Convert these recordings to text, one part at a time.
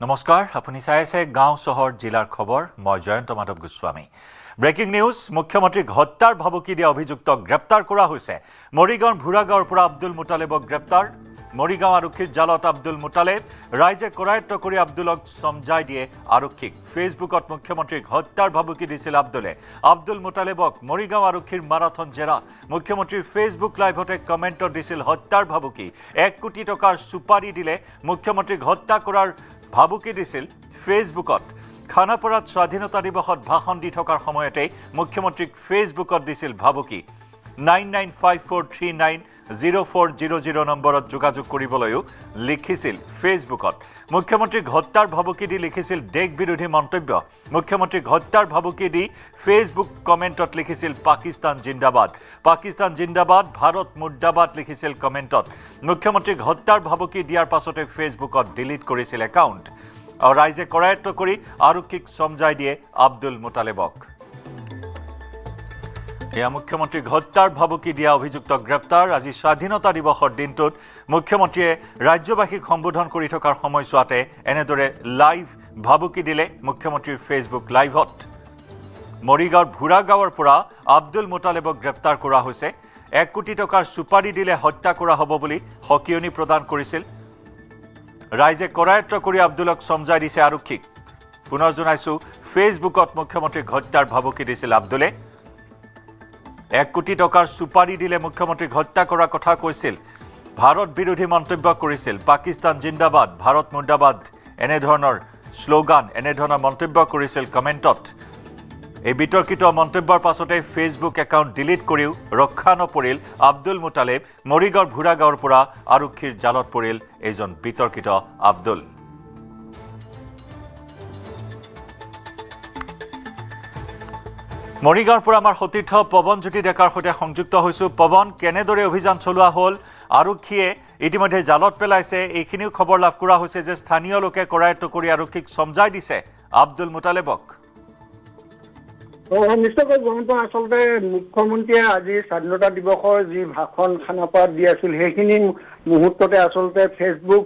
নমস্কাৰ আপুনি চাই আছে গাঁও চহৰ জিলাৰ খবৰ মই জয়ন্ত মাধৱ গোস্বামী ব্ৰেকিং নিউজ মুখ্যমন্ত্ৰীক হত্যাৰ ভাবুকি দিয়া অভিযুক্তক গ্ৰেপ্তাৰ কৰা হৈছে মৰিগাঁৱৰ ভুৰাগাঁৱৰ পৰা আব্দুল মুতালেবক গ্ৰেপ্তাৰ মৰিগাঁও আৰক্ষীৰ জালত আব্দুল মুতালেব ৰাইজে কৰায়ত্ব কৰি আব্দুলক সমজাই দিয়ে আৰক্ষীক ফেচবুকত মুখ্যমন্ত্ৰীক হত্যাৰ ভাবুকি দিছিল আব্দুল মুতালেবক মৰিগাঁও আৰক্ষীৰ মাৰাথন জেৰা মুখ্যমন্ত্ৰীৰ ফেচবুক লাইভতে কমেণ্টত দিছিল হত্যাৰ ভাবুকি 1 কোটি টকাৰ সুপাৰি দিলে মুখ্যমন্ত্ৰীক হত্যা কৰাৰ ভাবুকি দিছিল ফেচবুকত খানাপাৰাত স্বাধীনতা দিৱসত ভাষণ দি থকাৰ সময়তে মুখ্যমন্ত্ৰীক ফেচবুকত দিছিল ভাবুকি 9954390400 নম্বৰত যোগাযোগ কৰিবলৈও লিখিছিল ফেচবুকত মুখ্যমন্ত্ৰীক হত্যাৰ ভাবুকি দি লিখিছিল দেশ বিৰোধী মন্তব্য মুখ্যমন্ত্ৰীক হত্যাৰ ভাবুকি দি ফেচবুক কমেণ্টত লিখিছিল পাকিস্তান জিন্দাবাদ ভাৰত মুৰ্দাবাদ লিখিছিল কমেণ্টত মুখ্যমন্ত্ৰীক হত্যাৰ ভাবুকি দিয়াৰ পাছতে ফেচবুকত ডিলিট কৰিছিল একাউণ্ট আৰু ৰাইজে কৰায়ত্ব কৰি আৰক্ষীক সমজাই দিয়ে আব্দুল মুতালেবক এয়া মুখ্যমন্ত্ৰীক হত্যাৰ ভাবুকি দিয়া অভিযুক্তক গ্ৰেপ্তাৰ আজি স্বাধীনতা দিৱসৰ দিনটোত মুখ্যমন্ত্ৰীয়ে ৰাজ্যবাসীক সম্বোধন কৰি থকাৰ সময়ছোৱাতে এনেদৰে লাইভ ভাবুকি দিলে মুখ্যমন্ত্ৰীৰ ফেচবুক লাইভত মৰিগাঁৱৰ ভুৰাগাঁৱৰ পৰা আব্দুল মুতালেবক গ্ৰেপ্তাৰ কৰা হৈছে 1 কোটি টকাৰ সুপাৰি দিলে হত্যা কৰা হ'ব বুলি হকিয়নি প্ৰদান কৰিছিল ৰাইজে কৰায়ত্ব কৰি আব্দুলক সমজাই দিছে আৰক্ষীক পুনৰ জনাইছো ফেচবুকত মুখ্যমন্ত্ৰীক হত্যাৰ ভাবুকি দিছিল আব্দুলে 1 কোটি টকাৰ সুপাৰি দিলে মুখ্যমন্ত্ৰীক হত্যা কৰাৰ কথা কৈছিল ভাৰত বিৰোধী মন্তব্য কৰিছিল পাকিস্তান জিন্দাবাদ ভাৰত মুৰ্দাবাদ এনেধৰণৰ শ্লোগান এনেধৰণৰ মন্তব্য কৰিছিল কমেণ্টত এই বিতৰ্কিত মন্তব্যৰ পাছতে ফেচবুক একাউণ্ট ডিলিট কৰিও ৰক্ষা নপৰিল আব্দুল মুতালেব মৰিগাঁৱৰ ভুৰাগাঁৱৰ পৰা আৰক্ষীৰ জালত পৰিল এজন বিতৰ্কিত আব্দুল মৰিগাঁৱৰ পৰা আমাৰ সতীৰ্থ পৱনজ্যোতি ডেকাৰ সৈতে সংযুক্ত হৈছো পৱন কেনেদৰে অভিযান চলোৱা হ'ল আৰক্ষীয়ে ইতিমধ্যে জালত পেলাইছে এইখিনিও খবৰ লাভ কৰা হৈছে যে স্থানীয় লোকে কৰায়ত্ব কৰি আৰক্ষীক সমজাই দিছে আব্দুল মুতালেবক নিশ্চয়কৈ জয়ন্ত আচলতে মুখ্যমন্ত্ৰীয়ে আজি স্বাধীনতা দিৱসৰ যি ভাষণ খানাপাৰাত দি আছিল সেইখিনি মুহূৰ্ততে আচলতে ফেচবুক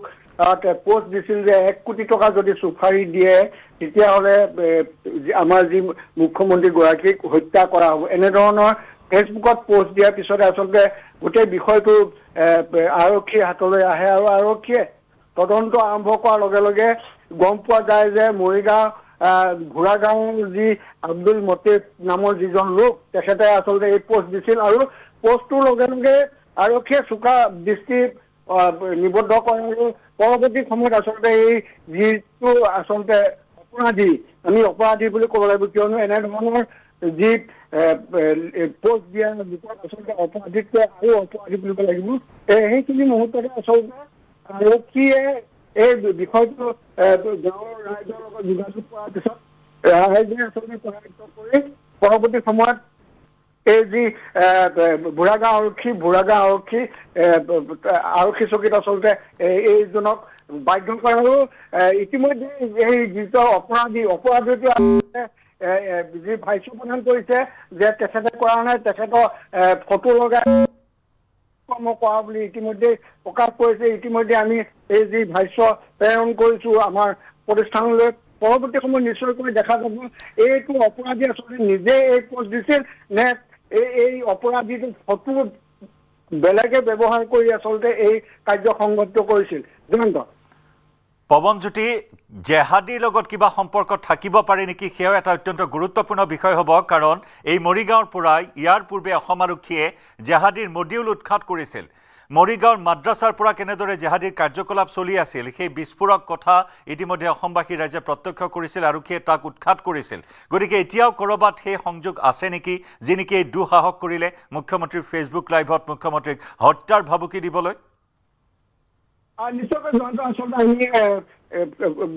পোষ্ট দিছিল যে 1 কোটি টকা যদি সুপাৰি দিয়ে তেতিয়াহ'লে আমাৰ যি মুখ্যমন্ত্ৰী গৰাকীক হত্যা কৰা হ'ব এনেধৰণৰ ফেচবুকত পোষ্ট দিয়াৰ পিছতে আচলতে গোটেই বিষয়টো আৰক্ষীৰ হাতলৈ আহে আৰু আৰক্ষীয়ে তদন্ত আৰম্ভ কৰাৰ লগে লগে গম পোৱা যায় যে মৰিগাঁও ভুৰাগাঁৱৰ যি আব্দুল মতিব নামৰ যিজন লোক তেখেতে আচলতে এই পোষ্ট দিছিল আৰু পোষ্টটোৰ লগে লগে আৰক্ষীয়ে চোকা দৃষ্টি নিবদ্ধ কৰে আৰু পৰৱৰ্তী সময়ত আচলতে এই যিটো আচলতে অপৰাধী আমি অপৰাধী বুলি ক'ব লাগিব কিয়নো এনেধৰণৰ যি পোষ্ট দিয়া লোকক আচলতে অপৰাধীতকৈ আৰু অপৰাধী বুলিব লাগিব সেইখিনি মুহূৰ্ততে আচলতে আৰক্ষীয়ে এই বিষয়টো গাঁৱৰ ৰাইজৰ লগত যোগাযোগ কৰাৰ পিছত ৰাইজে আচলতে কৰায়ত্ব কৰি পৰৱৰ্তী সময়ত এই যি ভুৰাগাঁও আৰক্ষী চকীত আচলতে এইজনক বাধ্য কৰে আৰু ইতিমধ্যে এই যিটো অপৰাধীটো যি ভাষ্য প্ৰদান কৰিছে যে তেখেতে কৰা নাই তেখেতৰ ফটো লগাই কৰা বুলি ইতিমধ্যে প্ৰকাশ কৰিছে ইতিমধ্যে আমি এই যি ভাষ্য প্ৰেৰণ কৰিছো আমাৰ প্ৰতিষ্ঠানলৈ পৰৱৰ্তী সময়ত নিশ্চয়কৈ দেখা যাব এইটো অপৰাধী আচলতে নিজে এই পোষ্ট দিছিল নে এই অপৰাধীটো ফটো বেলেগে ব্যৱহাৰ কৰি আচলতে এই কাৰ্য সংগঠিত কৰিছিল জয়ন্ত পৱনজ্যোতি জেহাদীৰ লগত কিবা সম্পৰ্ক থাকিব পাৰে নেকি সেয়াও এটা অত্যন্ত গুৰুত্বপূৰ্ণ বিষয় হ'ব কাৰণ এই মৰিগাঁৱৰ পৰা ইয়াৰ পূৰ্বে অসম আৰক্ষীয়ে জেহাদীৰ মডিউল উৎখাত কৰিছিল মৰিগাঁৱৰ মাদ্ৰাছাৰ পৰা কেনেদৰে জেহাদীৰ কাৰ্যকলাপ চলি আছিল সেই বিস্ফোৰক কথা ইতিমধ্যে অসমবাসী ৰাইজে প্ৰত্যক্ষ কৰিছিল আৰক্ষীয়ে তাক উৎখাত কৰিছিল গতিকে এতিয়াও কৰবাত সেই সংযোগ আছে নেকি যি নেকি এই দুঃসাহস কৰিলে মুখ্যমন্ত্ৰীৰ ফেচবুক লাইভত মুখ্যমন্ত্ৰীক হত্যাৰ ভাবুকি দিবলৈ নিশ্চয়কৈ জয়ন্ত আচলতে আমি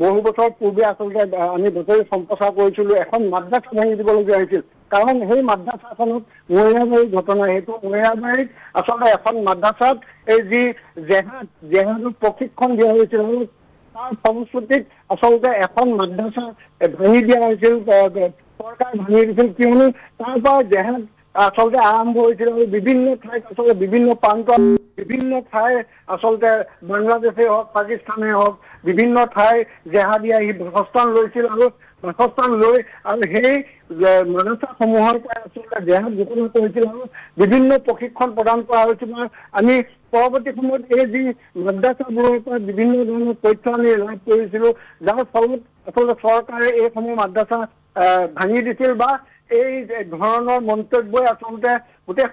বহু বছৰ পূৰ্বে আচলতে আমি বাতৰি সম্প্ৰচাৰ কৰিছিলো এখন মাদ্ৰাছা ভাঙি দিবলগীয়া হৈছিল কাৰণ সেই মাদ্ৰাছাখনত মৰিয়াবাৰীৰ ঘটনা সেইটো মৰিয়াবাৰীত আচলতে এখন মাদ্ৰাছাত এই যি জেহাদৰ প্ৰশিক্ষণ দিয়া হৈছিল আৰু তাৰ ফলশ্ৰুতিত আচলতে এখন মাদ্ৰাছা ভাঙি দিয়া হৈছিল চৰকাৰ ভাঙি দিছিল কিয়নো তাৰ পৰা জেহাদ আচলতে আৰম্ভ হৈছিল আৰু বিভিন্ন ঠাইত আচলতে বিভিন্ন প্ৰান্ত বিভিন্ন ঠাই আচলতে বাংলাদেশেই হওক পাকিস্তানেই হওক বিভিন্ন ঠাই জেহাদী আহি বাসস্থান লৈছিল আৰু বাসস্থান লৈ আৰু সেই মাদ্ৰাছাসমূহৰ পৰা আচলতে জেহাদ ঘোষণা কৰিছিল আৰু বিভিন্ন প্ৰশিক্ষণ প্ৰদান কৰা হৈছিল। আমি পৰৱৰ্তী সময়ত এই যি মাদ্ৰাছাবোৰৰ পৰা বিভিন্ন ধৰণৰ তথ্য আমি লাভ কৰিছিলোঁ, যাৰ ফলত আচলতে চৰকাৰে এইসমূহ মাদ্ৰাছা ভাঙি দিছিল বা এই ধৰণৰ মন্তব্যই আচলতে গোটেই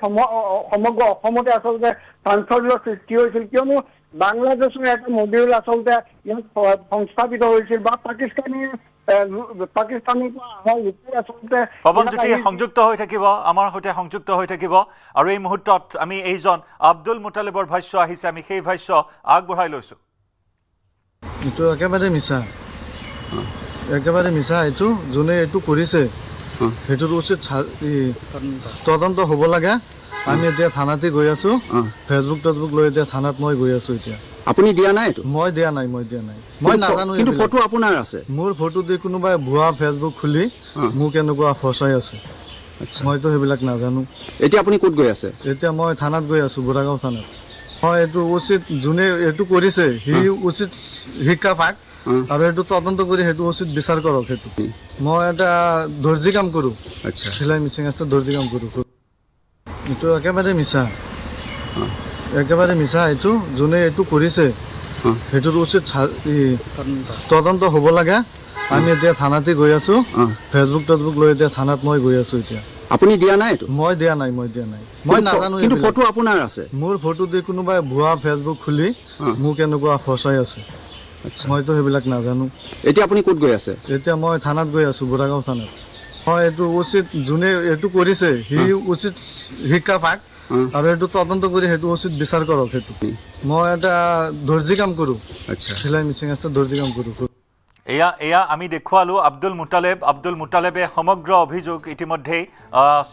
সমগ্ৰ অসমতে আচলতে চাঞ্চল্যৰ সৃষ্টি হৈছিল, কিয়নো বাংলাদেশৰ এটা মডিউল আচলতে ইয়াত সংস্থাপিত হৈছিল বা পাকিস্তানৰ পৰা অহা লোকে আচলতে পৱনজ্যোতি সংযুক্ত হৈ থাকিব, আমাৰ সৈতে সংযুক্ত হৈ থাকিব আৰু এই মুহূৰ্তত আমি এইজন আব্দুল মুতালিবৰ ভাষ্য আহিছে, আমি সেই ভাষ্য আগবঢ়াই লৈছোঁ। এইটো একেবাৰে মিছা এইটো যোনে এইটো কৰিছে সেইটোৰ উচিত তদন্ত হ'ব লাগে। আমি এতিয়া থানাতে গৈ আছো, ফেচবুক লৈ এতিয়া থানাত মই গৈ আছো। এতিয়া আপুনি দিয়া নাই এইটো? মই দিয়া নাই, মই নাজানো। কিন্তু ফটো আপোনাৰ আছে? মোৰ ফটো দি কোনোবাই ভুৱা ফেচবুক খুলি মোক এনেকুৱা ফচাই আছে, মইতো সেইবিলাক নাজানো। এতিয়া আপুনি ক'ত গৈ আছে? এতিয়া মই থানাত গৈ আছো, বুঢ়াগাঁও থানাত। মই এইটো উচিত যোনে এইটো কৰিছে সি উচিত শিক্ষা পাক আৰু সেইটো তদন্ত কৰি সেইটো উচিত বিচাৰ কৰক। সেইটো মই এটা দৰ্জী কাম কৰো, চিলাই মিচিং আছে, দৰ্জী কাম কৰো। এইটো একেবাৰে মিছা এইটো যোনে এইটো কৰিছে সেইটোৰ উচিত তদন্ত হ'ব লাগে। আমি এতিয়া থানাতে গৈ আছো, ফেচবুক লৈ এতিয়া থানাত মই গৈ আছো। এতিয়া আপুনি দিয়া নাই এইটো? মই দিয়া নাই, মই নাজানো। কিন্তু ফটো আপোনাৰ আছে? মোৰ ফটো দি কোনোবাই ভুৱা ফেচবুক খুলি মোক এনেকুৱা ফচাই আছে, মইতো সেইবিলাক নাজানো। এতিয়া আপুনি ক'ত গৈ আছে? এতিয়া মই থানাত গৈ আছো, বুঢ়াগাঁও থানাত। মই এইটো উচিত যোনে এইটো কৰিছে সি উচিত শিক্ষা পাক আৰু সেইটো তদন্ত কৰি সেইটো উচিত বিচাৰ কৰক। সেইটো মই এটা দৰ্জী কাম কৰো, চিলাই মিচিং আছে, দৰ্জী কাম কৰো। এয়া আমি দেখুৱালোঁ আব্দুল মুতালেবে সমগ্ৰ অভিযোগ ইতিমধ্যেই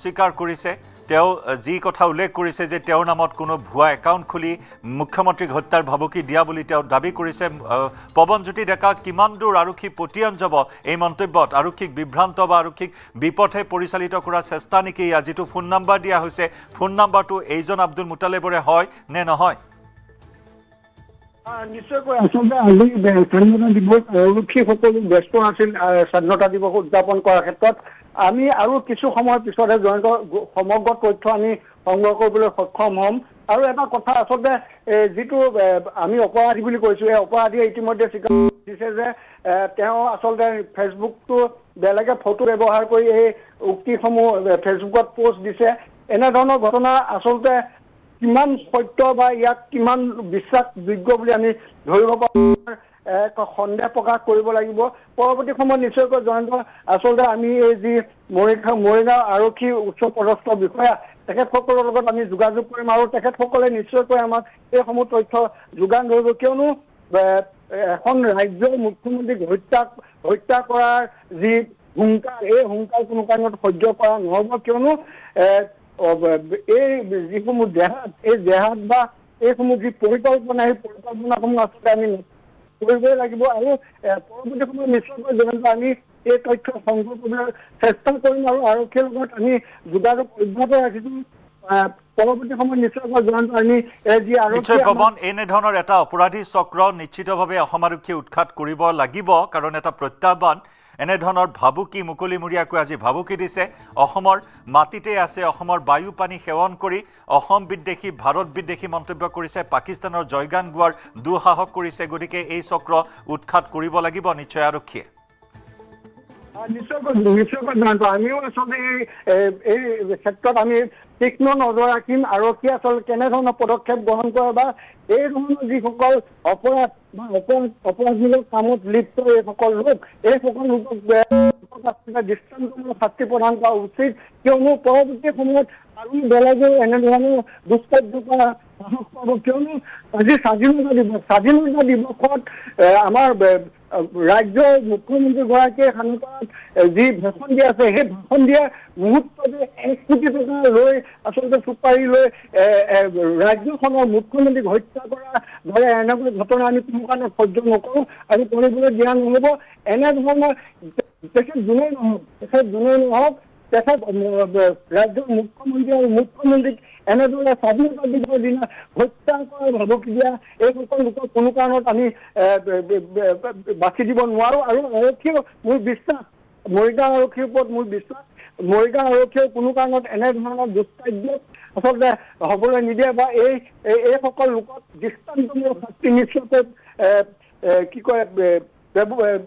স্বীকাৰ কৰিছে। তেওঁ যি কথা উল্লেখ কৰিছে যে তেওঁৰ নামত কোনো ভুৱা একাউণ্ট খুলি মুখ্যমন্ত্ৰীক হত্যাৰ ভাবুকি দিয়া বুলি তেওঁ দাবী কৰিছে। পৱনজ্যোতি ডেকা, কিমান দূৰ আৰক্ষী পতিয়ন যাব এই মন্তব্যত? আৰক্ষীক বিভ্ৰান্ত বা আৰক্ষীক বিপথে পৰিচালিত কৰাৰ চেষ্টা নেকি? যিটো ফোন নাম্বাৰ দিয়া হৈছে, ফোন নাম্বাৰটো এইজন আব্দুল মুতালেবৰে হয় নে নহয়? নিশ্চয়কৈ আচলতে আজি স্বাধীনতা দিৱস আৰক্ষী সকলো ব্যস্ত আছিল স্বাধীনতা দিৱস উদযাপন কৰাৰ ক্ষেত্ৰত। আমি আৰু কিছু সময়ৰ পিছতহে সমগ্ৰ তথ্য আমি সংগ্ৰহ কৰিবলৈ সক্ষম হ'ম। আৰু এটা কথা আচলতে যিটো আমি অপৰাধী বুলি কৈছো, এই অপৰাধীয়ে ইতিমধ্যে স্বীকাৰ দিছে যে তেওঁ আচলতে ফেচবুকটো বেলেগে ফটো ব্যৱহাৰ কৰি এই উক্তিসমূহ ফেচবুকত পোষ্ট দিছে। এনেধৰণৰ ঘটনা আচলতে কিমান সত্য বা ইয়াক কিমান বিশ্বাসযোগ্য বুলি আমি ধৰিব পাৰোঁ, সন্দেহ প্ৰকাশ কৰিব লাগিব। পৰৱৰ্তী সময়ত নিশ্চয়কৈ জয়ন্ত আচলতে আমি এই যি মৰিগাঁও আৰক্ষী উচ্চ পদস্থ বিষয়া তেখেতসকলৰ লগত আমি যোগাযোগ কৰিম আৰু তেখেতসকলে নিশ্চয়কৈ আমাক এইসমূহ তথ্য যোগান ধৰিব, কিয়নো এখন ৰাজ্যৰ মুখ্যমন্ত্ৰীক হত্যা কৰাৰ যি হুংকাৰ, এই হুংকাৰ কোনো কাৰণত সহ্য কৰা নহ'ব। কিয়নো এই যিসমূহ জেহাদ বা এইসমূহ যি পৰিকল্পনা, সেই পৰিকল্পনাসমূহ আচলতে আমি কৰিবই লাগিব। আৰু পৰৱৰ্তী সময়ত নিশ্চয়কৈ জয়ন্ত আমি এই তথ্য সংগ্ৰহ কৰিবলৈ চেষ্টা কৰিম আৰু আৰক্ষীৰ লগত আমি যোগাযোগ অব্যাহত ৰাখিছো। পৰৱৰ্তী সময়ত নিশ্চয়কৈ জয়ন্ত আমি যি আৰক্ষী পৱন, এনেধৰণৰ এটা অপৰাধী চক্ৰ নিশ্চিতভাৱে অসম আৰক্ষীয়ে উৎখাত কৰিব লাগিব, কাৰণ এটা প্ৰত্যাহ্বান। এনেধৰণৰ ভাবুকি মুকলিমূৰীয়াকৈ আজি ভাবুকি দিছে, অসমৰ মাটিতে আছে, অসমৰ বায়ু পানী সেৱন কৰি অসম বিদ্বেষী, ভাৰত বিদ্বেষী মন্তব্য কৰিছে, পাকিস্তানৰ জয়গান গোৱাৰ দুঃসাহস কৰিছে। গতিকে এই চক্ৰ উৎখাত কৰিব লাগিব নিশ্চয় আৰক্ষীয়ে। নিশ্চয়কৈ জয়ন্ত, আমিও আচলতে এই ক্ষেত্ৰত আমি তীক্ষ্ণ নজৰ ৰাখিম। আৰক্ষীয়ে আচলতে কেনেধৰণৰ পদক্ষেপ গ্ৰহণ কৰে বা এই ধৰণৰ যিসকল অপৰাধ বা অপৰাধমূলক কামত লিপ্ত এইসকল লোক, লোকক দৃষ্টান্তমূলক শাস্তি প্ৰদান কৰা উচিত। কিয়নো পৰৱৰ্তী সময়ত আৰু বেলেগেও এনেধৰণৰ দুষ্কাৰ্য কৰা সাহস পাব। কিয়নো আজি স্বাধীনতা দিৱসত আমাৰ ৰাজ্যৰ মুখ্যমন্ত্ৰীগৰাকীয়ে খানাপাৰাত যি ভাষণ দিয়া আছে, সেই ভাষণ দিয়াৰ মুহূৰ্ততে 1 কোটি টকা লৈ আচলতে চুপাৰি লৈ ৰাজ্যখনৰ মুখ্যমন্ত্ৰীক হত্যা কৰা দৰে এনেকুৱা ঘটনা আমি কোনো কাৰণত সহ্য নকৰোঁ আৰু কৰিবলৈ দিয়া নহ'ব। এনেধৰণৰ তেখেত যোনেই নহওক তেখেত ৰাজ্যৰ মুখ্যমন্ত্ৰী আৰু মুখ্যমন্ত্ৰীক এনেদৰে স্বাধীনতা দিৱসৰ দিনা হত্যা কৰাৰ ভাবুকি দিয়া এইসকল লোকক কোনো কাৰণত আমি বাছি দিব নোৱাৰো। আৰু আৰক্ষীৰ মোৰ বিশ্বাস, মৰিগাঁও আৰক্ষীৰ ওপৰত মোৰ বিশ্বাস, মৰিগাঁও আৰক্ষীয়ে কোনো কাৰণত এনেধৰণৰ দুষ্কাৰ্যত আচলতে হ'বলৈ নিদিয়ে বা এইসকল লোকক দৃষ্টান্তমূলক শাস্তি নিশ্চয়কৈ কি কয়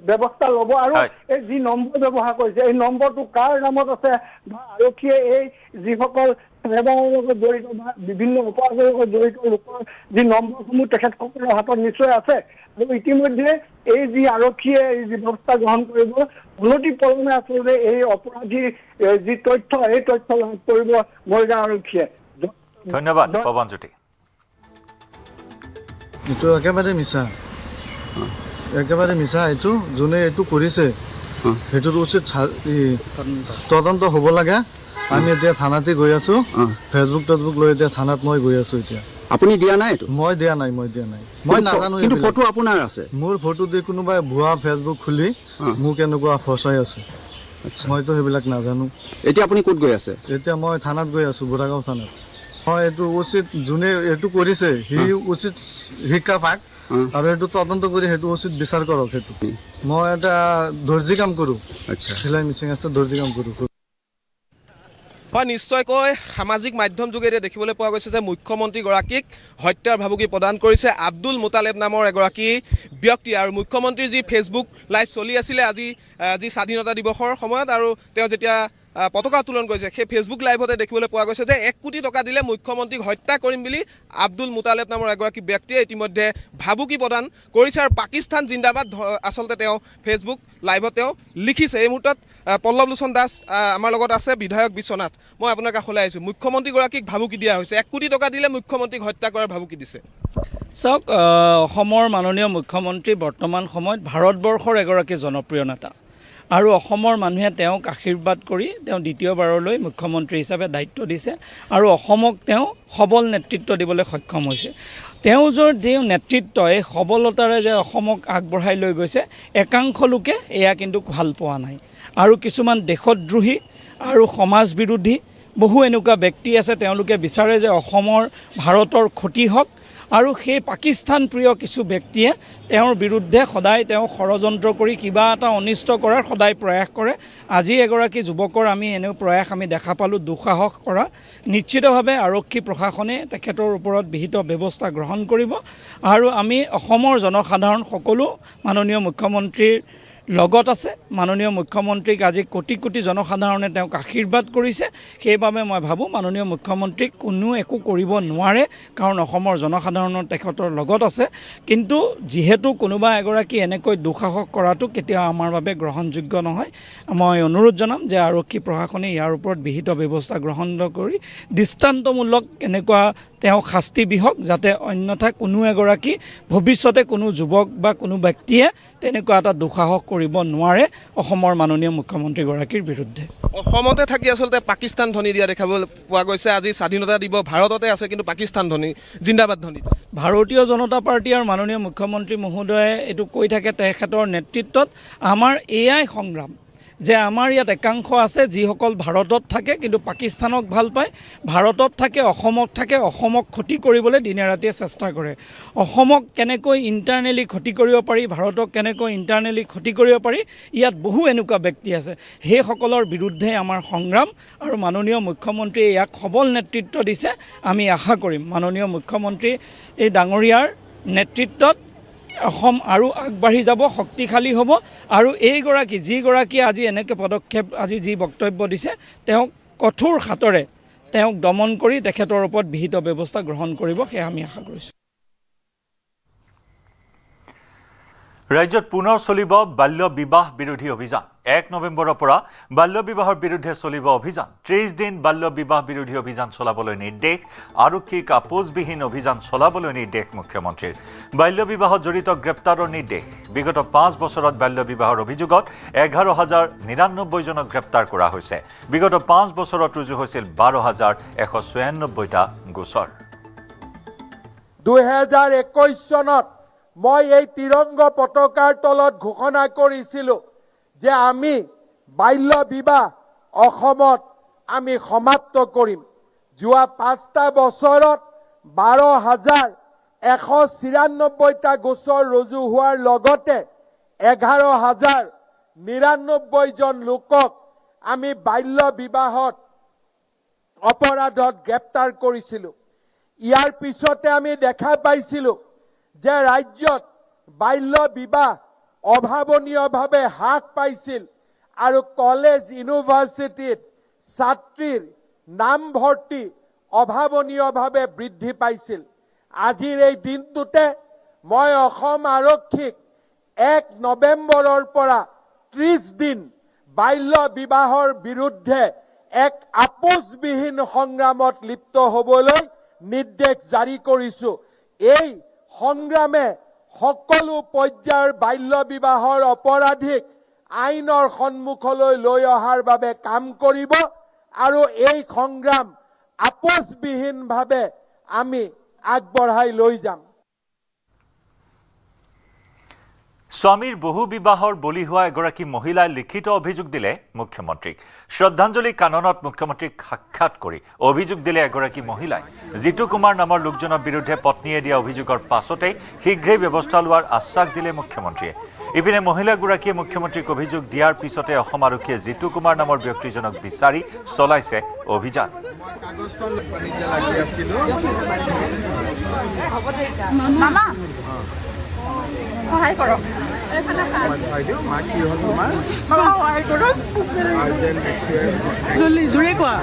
ব্যৱস্থা ল'ব। আৰু এই যি নম্বৰ ব্যৱহাৰ কৰিছে, এই নম্বৰটো কাৰ নামত আছে বা আৰক্ষীয়ে এই যিসকল সেৱাৰ লগত জড়িত বা বিভিন্ন অপৰাধৰ লগত জড়িত লোকৰ যি নম্বৰসমূহ তেখেতসকলৰ হাতত নিশ্চয় আছে। আৰু ইতিমধ্যে এই যি আৰক্ষীয়ে এই যি ব্যৱস্থা গ্ৰহণ কৰিব, অনতি পলমে আচলতে এই অপৰাধীৰ যি তথ্য, এই তথ্য লাভ কৰিব মৰিগাঁও আৰক্ষীয়ে। ধন্যবাদ পৱনজ্যোতি। এইটো একেবাৰে মিছা, একেবাৰে মিছা। এইটো যোনে এইটো কৰিছে সেইটোত উচিত তদন্ত হ'ব লাগে। আমি এতিয়া থানাতে গৈ আছো, ফেচবুক লৈ এতিয়া থানাত মই গৈ আছো। এতিয়া আপুনি দিয়া নাই এইটো? মই দিয়া নাই, মই নাজানো। কিন্তু ফটো আপোনাৰ আছে? মোৰ ফটো দি কোনোবাই ভুৱা ফেচবুক খুলি মোক এনেকুৱা ফচাই আছে, মইতো সেইবিলাক নাজানো। এতিয়া আপুনি ক'ত গৈ আছে? এতিয়া মই থানাত গৈ আছো, বুঢ়াগাঁও থানাত। মই এইটো উচিত, যোনে এইটো কৰিছে সি উচিত শিক্ষা পাক আৰু সেইটো তদন্ত কৰি সেইটো উচিত বিচাৰ কৰক। সেইটো মই এটা দৰ্জী কাম কৰোঁ, চিলাই মিচিং আছে, দৰ্জী কাম কৰোঁ। হয়, নিশ্চয়কৈ সামাজিক মাধ্যম যোগে দেখিবলৈ পোৱা গৈছে যে মুখ্যমন্ত্ৰীগৰাকীক হত্যাৰ ভাবুকি প্ৰদান কৰিছে আব্দুল মুতালেব নামৰ এগৰাকী ব্যক্তি। আৰু মুখ্যমন্ত্ৰীৰ যি ফেচবুক লাইভ চলি আছিলে আজি স্বাধীনতা দিৱসৰ সময়ত, আৰু তেওঁ যেতিয়া পতাকা উত্তোলন কৰিছে, সেই ফেচবুক লাইভতে দেখিবলৈ পোৱা গৈছে যে 1 কোটি টকা দিলে মুখ্যমন্ত্ৰীক হত্যা কৰিম বুলি আব্দুল মুতালেব নামৰ এগৰাকী ব্যক্তিয়ে ইতিমধ্যে ভাবুকি প্ৰদান কৰিছে। আৰু পাকিস্তান জিন্দাবাদ আচলতে তেওঁ ফেচবুক লাইভত তেওঁ লিখিছে। এই মুহূৰ্তত পল্লৱ লোচন দাস আমাৰ লগত আছে, বিধায়ক বিশ্বনাথ। মই আপোনাৰ কাষলৈ আহিছোঁ। মুখ্যমন্ত্ৰীগৰাকীক ভাবুকি দিয়া হৈছে, 1 কোটি টকা দিলে মুখ্যমন্ত্ৰীক হত্যা কৰাৰ ভাবুকি দিছে। চাওক, অসমৰ মাননীয় মুখ্যমন্ত্ৰী বৰ্তমান সময়ত ভাৰতবৰ্ষৰ এগৰাকী জনপ্ৰিয় নেতা, আৰু অসমৰ মানুহে তেওঁক আশীৰ্বাদ কৰি তেওঁ দ্বিতীয়বাৰলৈ মুখ্যমন্ত্ৰী হিচাপে দায়িত্ব দিছে, আৰু অসমক তেওঁ সবল নেতৃত্ব দিবলৈ সক্ষম হৈছে। তেওঁ নেতৃত্ব, এই সবলতাৰে যে অসমক আগবঢ়াই লৈ গৈছে, একাংশ লোকে এয়া কিন্তু ভাল পোৱা নাই। আৰু কিছুমান দেশদ্ৰোহী আৰু সমাজ বিৰোধী বহু এনেকুৱা ব্যক্তি আছে, তেওঁলোকে বিচাৰে যে অসমৰ ভাৰতৰ ক্ষতি হওক, আৰু সেই পাকিস্তান প্ৰিয় কিছু ব্যক্তিয়ে তেওঁৰ বিৰুদ্ধে সদায় তেওঁ ষড়যন্ত্ৰ কৰি কিবা এটা অনিষ্ট কৰাৰ সদায় প্ৰয়াস কৰে। আজি এগৰাকী যুৱকৰ আমি এনেও প্ৰয়াস আমি দেখা পালোঁ, দুঃসাহস কৰা। নিশ্চিতভাৱে আৰক্ষী প্ৰশাসনে তেখেতৰ ওপৰত বিহিত ব্যৱস্থা গ্ৰহণ কৰিব, আৰু আমি অসমৰ জনসাধাৰণ সকলো মাননীয় মুখ্যমন্ত্ৰীৰ লগত আছে। মাননীয় মুখ্যমন্ত্ৰীক আজি কোটি কোটি জনসাধাৰণে তেওঁক আশীৰ্বাদ কৰিছে। সেইবাবে মই ভাবোঁ মাননীয় মুখ্যমন্ত্ৰীক কোনো একো কৰিব নোৱাৰে, কাৰণ অসমৰ জনসাধাৰণৰ তেখেতৰ লগত আছে। কিন্তু যিহেতু কোনোবা এগৰাকী এনেকৈ দুঃসাহস কৰাটো কেতিয়াও আমাৰ বাবে গ্ৰহণযোগ্য নহয়। মই অনুৰোধ জনাম যে আৰক্ষী প্ৰশাসনে ইয়াৰ ওপৰত বিহিত ব্যৱস্থা গ্ৰহণ কৰি দৃষ্টান্তমূলক এনেকুৱা তেওঁক শাস্তি বিহক, যাতে অন্যথা কোনো এগৰাকী ভৱিষ্যতে কোনো যুৱক বা কোনো ব্যক্তিয়ে তেনেকুৱা এটা দুঃসাহস কৰিব নোৱাৰে অসমৰ মাননীয় মুখ্যমন্ত্ৰীগৰাকীৰ বিৰুদ্ধে। অসমতে থাকি আচলতে পাকিস্তান ধ্বনি দিয়া দেখাবলৈ পোৱা গৈছে। আজি স্বাধীনতা দিৱস ভাৰততে আছে, কিন্তু পাকিস্তান ধ্বনি, জিন্দাবাদ ধ্বনি। ভাৰতীয় জনতা পাৰ্টী আৰু মাননীয় মুখ্যমন্ত্ৰী মহোদয়ে এইটো কৈ থাকে, তেখেতৰ নেতৃত্বত আমাৰ এয়াই সংগ্ৰাম যে আমাৰ ইয়াত একাংশ আছে যিসকল ভাৰতত থাকে কিন্তু পাকিস্তানক ভাল পায়, ভাৰতত থাকে, অসমত থাকে, অসমক ক্ষতি কৰিবলৈ দিনে ৰাতিয়ে চেষ্টা কৰে। অসমক কেনেকৈ ইণ্টাৰনেলি ক্ষতি কৰিব পাৰি, ভাৰতক কেনেকৈ ইণ্টাৰনেলি ক্ষতি কৰিব পাৰি, ইয়াত বহু এনেকুৱা ব্যক্তি আছে। সেইসকলৰ বিৰুদ্ধে আমাৰ সংগ্ৰাম, আৰু মাননীয় মুখ্যমন্ত্ৰীয়ে ইয়াক সবল নেতৃত্ব দিছে। আমি আশা কৰিম মাননীয় মুখ্যমন্ত্ৰী এই ডাঙৰীয়াৰ নেতৃত্বত অসম আৰু আগবাঢ়ি যাব, শক্তিশালী হ'ব। আৰু এইগৰাকী যিগৰাকী আজি এনেকৈ পদক্ষেপ, আজি যি বক্তব্য দিছে, তেওঁক কঠোৰ হাতৰে তেওঁক দমন কৰি তেখেতৰ ওপৰত বিহিত ব্যৱস্থা গ্ৰহণ কৰিব, সেয়া আমি আশা কৰিছোঁ। ৰাজ্যত পুনৰ চলিব বাল্য বিবাহ বিৰোধী অভিযান। 1 নৱেম্বৰৰ পৰা বাল্য বিবাহৰ বিৰুদ্ধে চলিব অভিযান। 30 দিন বাল্য বিবাহ বিৰোধী অভিযান চলাবলৈ নিৰ্দেশ। আৰক্ষীক আপোচবিহীন অভিযান চলাবলৈ নিৰ্দেশ মুখ্যমন্ত্ৰীৰ। বাল্য বিবাহত জড়িত গ্ৰেপ্তাৰৰ নিৰ্দেশ। বিগত 5 বছৰত বাল্য বিবাহৰ অভিযোগত 11,099জনক গ্ৰেপ্তাৰ কৰা হৈছে। বিগত 5 বছৰত ৰুজু হৈছিল 12,196টা গোচৰ। 2021 চনত মই এই তিৰংগ পতাকাৰ তলত ঘোষণা কৰিছিলোঁ যে আমি বাল্য বিবাহ অসমত আমি সমাপ্ত কৰিম। যোৱা 5টা বছৰত 12,194টা গোচৰ ৰুজু হোৱাৰ লগতে 11,099 জন লোকক আমি বাল্য বিবাহত অপৰাধত গ্ৰেপ্তাৰ কৰিছিলোঁ। ইয়াৰ পিছতে আমি দেখা পাইছিলোঁ যে ৰাজ্যত বাল্য বিবাহ অভাৱনীয়ভাৱে হ্ৰাস পাইছিল আৰু কলেজ ইউনিভাৰ্চিটিত ছাত্ৰীৰ নামভৰ্তি অভাৱনীয়ভাৱে বৃদ্ধি পাইছিল। আজিৰ এই দিনটোতে মই অসম আৰক্ষীক 1 নৱেম্বৰৰ পৰা 30 দিন বাল্য বিবাহৰ বিৰুদ্ধে এক আপোচবিহীন সংগ্ৰামত লিপ্ত হ'বলৈ নিৰ্দেশ জাৰি কৰিছোঁ। এই সংগ্ৰামে সকলো পৰ্যায়ৰ বাল্য বিবাহৰ অপৰাধীক আইনৰ সন্মুখলৈ লৈ অহাৰ বাবে কাম কৰিব আৰু এই সংগ্ৰাম আপোচবিহীনভাৱে আমি আগবঢ়াই লৈ যাম। স্বামীৰ বহু বিবাহৰ বলি হোৱা এগৰাকী মহিলাই লিখিত অভিযোগ দিলে মুখ্যমন্ত্ৰীক। শ্ৰদ্ধাঞ্জলি কাননত মুখ্যমন্ত্ৰীক সাক্ষাৎ কৰি অভিযোগ দিলে এগৰাকী মহিলাই। জিতু কুমাৰ নামৰ লোকজনৰ বিৰুদ্ধে পত্নীয়ে দিয়া অভিযোগৰ পাছতেই শীঘ্ৰেই ব্যৱস্থা লোৱাৰ আশ্বাস দিলে মুখ্যমন্ত্ৰীয়ে। ইপিনে মহিলাগৰাকীয়ে মুখ্যমন্ত্ৰীক অভিযোগ দিয়াৰ পিছতে অসম আৰক্ষীয়ে জিতু কুমাৰ নামৰ ব্যক্তিজনক বিচাৰি চলাইছে অভিযান। সহায় কৰক জোৰে কোৱা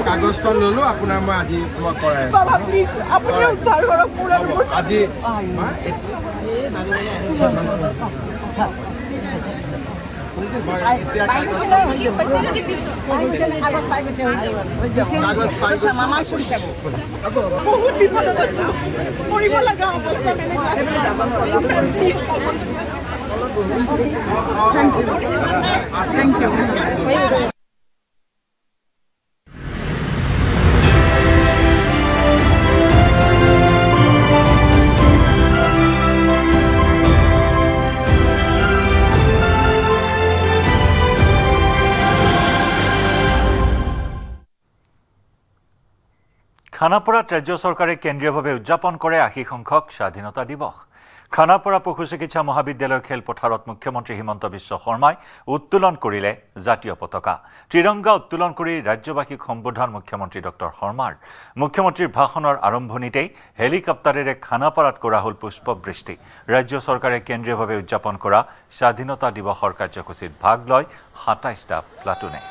কাগজখন ললো আপোনাৰ মই আজি তোমাক কৰাই আজি খানাপাৰাত ৰাজ্য চৰকাৰে কেন্দ্ৰীয়ভাৱে উদযাপন কৰে 80 সংখ্যক স্বাধীনতা দিৱস। খানাপাৰা পশু চিকিৎসা মহাবিদ্যালয়ৰ খেলপথাৰত মুখ্যমন্ত্ৰী হিমন্ত বিশ্ব শৰ্মাই উত্তোলন কৰিলে জাতীয় পতাকা। ত্ৰিৰংগা উত্তোলন কৰি ৰাজ্যবাসীক সম্বোধন মুখ্যমন্ত্ৰী ডক্টৰ শৰ্মাৰ। মুখ্যমন্ত্ৰীৰ ভাষণৰ আৰম্ভণিতেই হেলিকপ্টাৰেৰে খানাপাৰাত কৰা হ'ল পুষ্পবৃষ্টি। ৰাজ্য চৰকাৰে কেন্দ্ৰীয়ভাৱে উদযাপন কৰা স্বাধীনতা দিৱসৰ কাৰ্যসূচীত ভাগ লয় 27টা প্লাটুনে।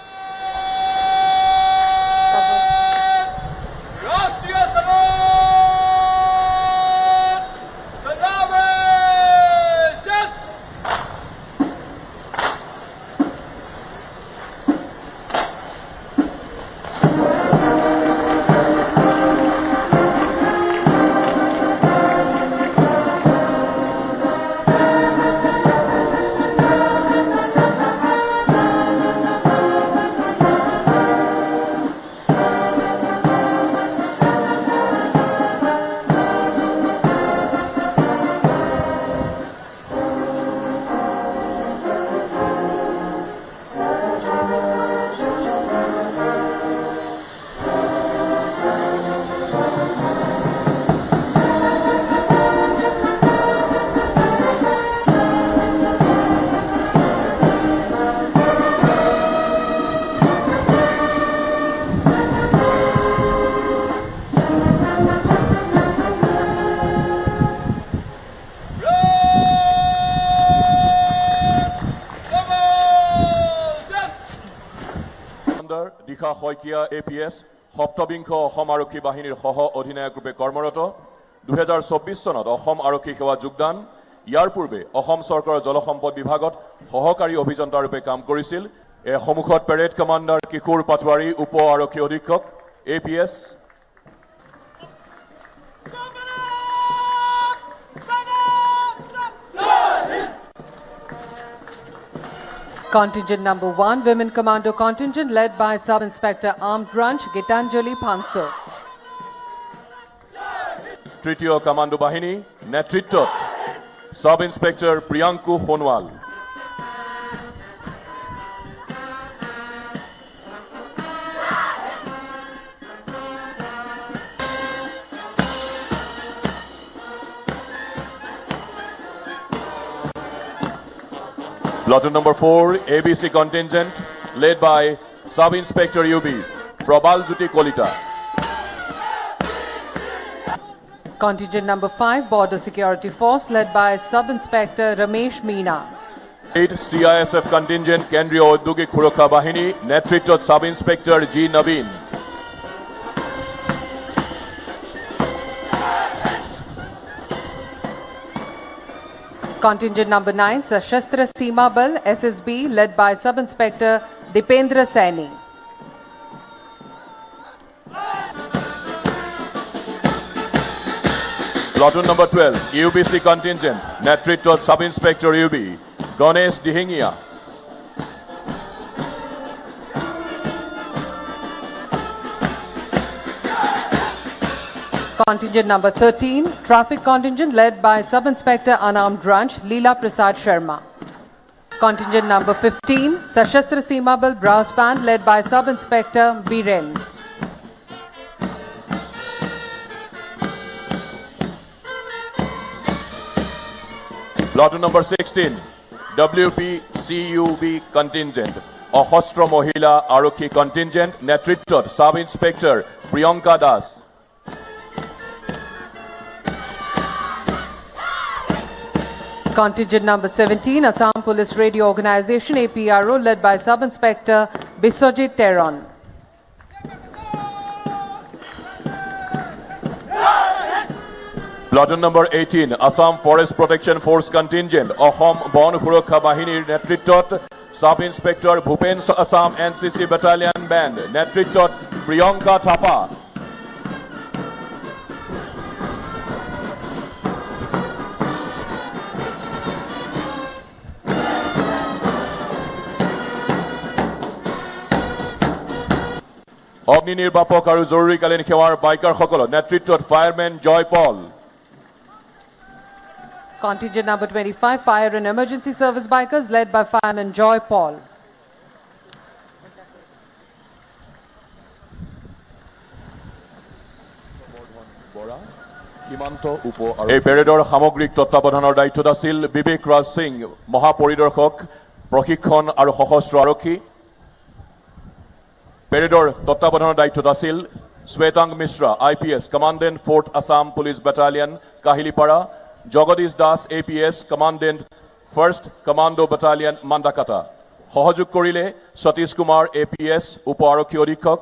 দিশা শইকীয়া APS সপ্তবিংশ অসম আৰক্ষী বাহিনীৰ সহ অধিনায়ক ৰূপে কৰ্মৰত। 2024 চনত অসম আৰক্ষী সেৱা যোগদান। ইয়াৰ পূৰ্বে অসম চৰকাৰৰ জলসম্পদ বিভাগত সহকাৰী অভিযন্তা ৰূপে কাম কৰিছিল। এই সন্মুখত পেৰেড কমাণ্ডাৰ কিশোৰ পাটোৱাৰী উপ আৰক্ষী অধীক্ষক APS। Contingent number 1, Women Commando Contingent, led by Sub-Inspector Armed Branch Gitanjali Panso. তৃতীয় কমান্ডো বাহিনী নেতৃত্বত sub inspector Priyanku Sonowal. Platoon number 4, ABC contingent, led by Sub-Inspector UB, Prabal Jyoti Kolita. Contingent number 5, Border Security Force, led by Sub-Inspector Ramesh Meena. 8, CISF contingent, Kendriya Audyogik Surakha Bahini, Netritwat Sub-Inspector G. Naveen. Contingent number 9, Sashastra Seema Bal, SSB, led by Sub-Inspector Dipendra Saini. Platoon number 12, UBC contingent, Netritwat Sub-Inspector UB, Ganesh Dihingia. Contingent number 13, Traffic Contingent, led by Sub-Inspector Unarmed Ranch, Leela Prasad Sharma. Contingent number 15, Sashastra Seema Bal Brass Band, led by Sub-Inspector Biren. Platoon number 16, WPCUB contingent, Ohostro Mohila Arokhi contingent, Netritwat Sub-Inspector Priyanka Das. Contingent number 17, Assam Police Radio Organization, APRO, led by Sub-Inspector Biswajit Teron. Platoon number 18, Assam Forest Protection Force contingent, Ahom Bon Surakha Bahinir Netritwat Sub-Inspector Bhupen Assam NCC Battalion Band, Netritwat Priyanka Thapa. অগ্নি নিৰ্বাপক আৰু জৰুৰীকালীন সেৱাৰ বাইকাৰসকলৰ নেতৃত্বত firemen Jay Paul. Contingent number 25, Fire and Emergency Service Bikers, led by Fireman Joy Paul. এই পেৰেডৰ সামগ্ৰিক তত্বাৱধানৰ দায়িত্বত আছিল বিবেক ৰাজ সিং, মহাপৰিদৰ্শক, প্ৰশিক্ষণ আৰু সশস্ত্ৰ আৰক্ষী। পেৰেডৰ তত্বাৱধানৰ দায়িত্বত আছিল Shwetang Mishra, IPS, commandant 4th Assam police battalion, Kahilipara, Jagdish Das, APS, commandant 1st commando battalion, Mandakata. সহযোগ কৰিলে সতীশ কুমাৰ, APS, উপ আৰক্ষী অধীক্ষক।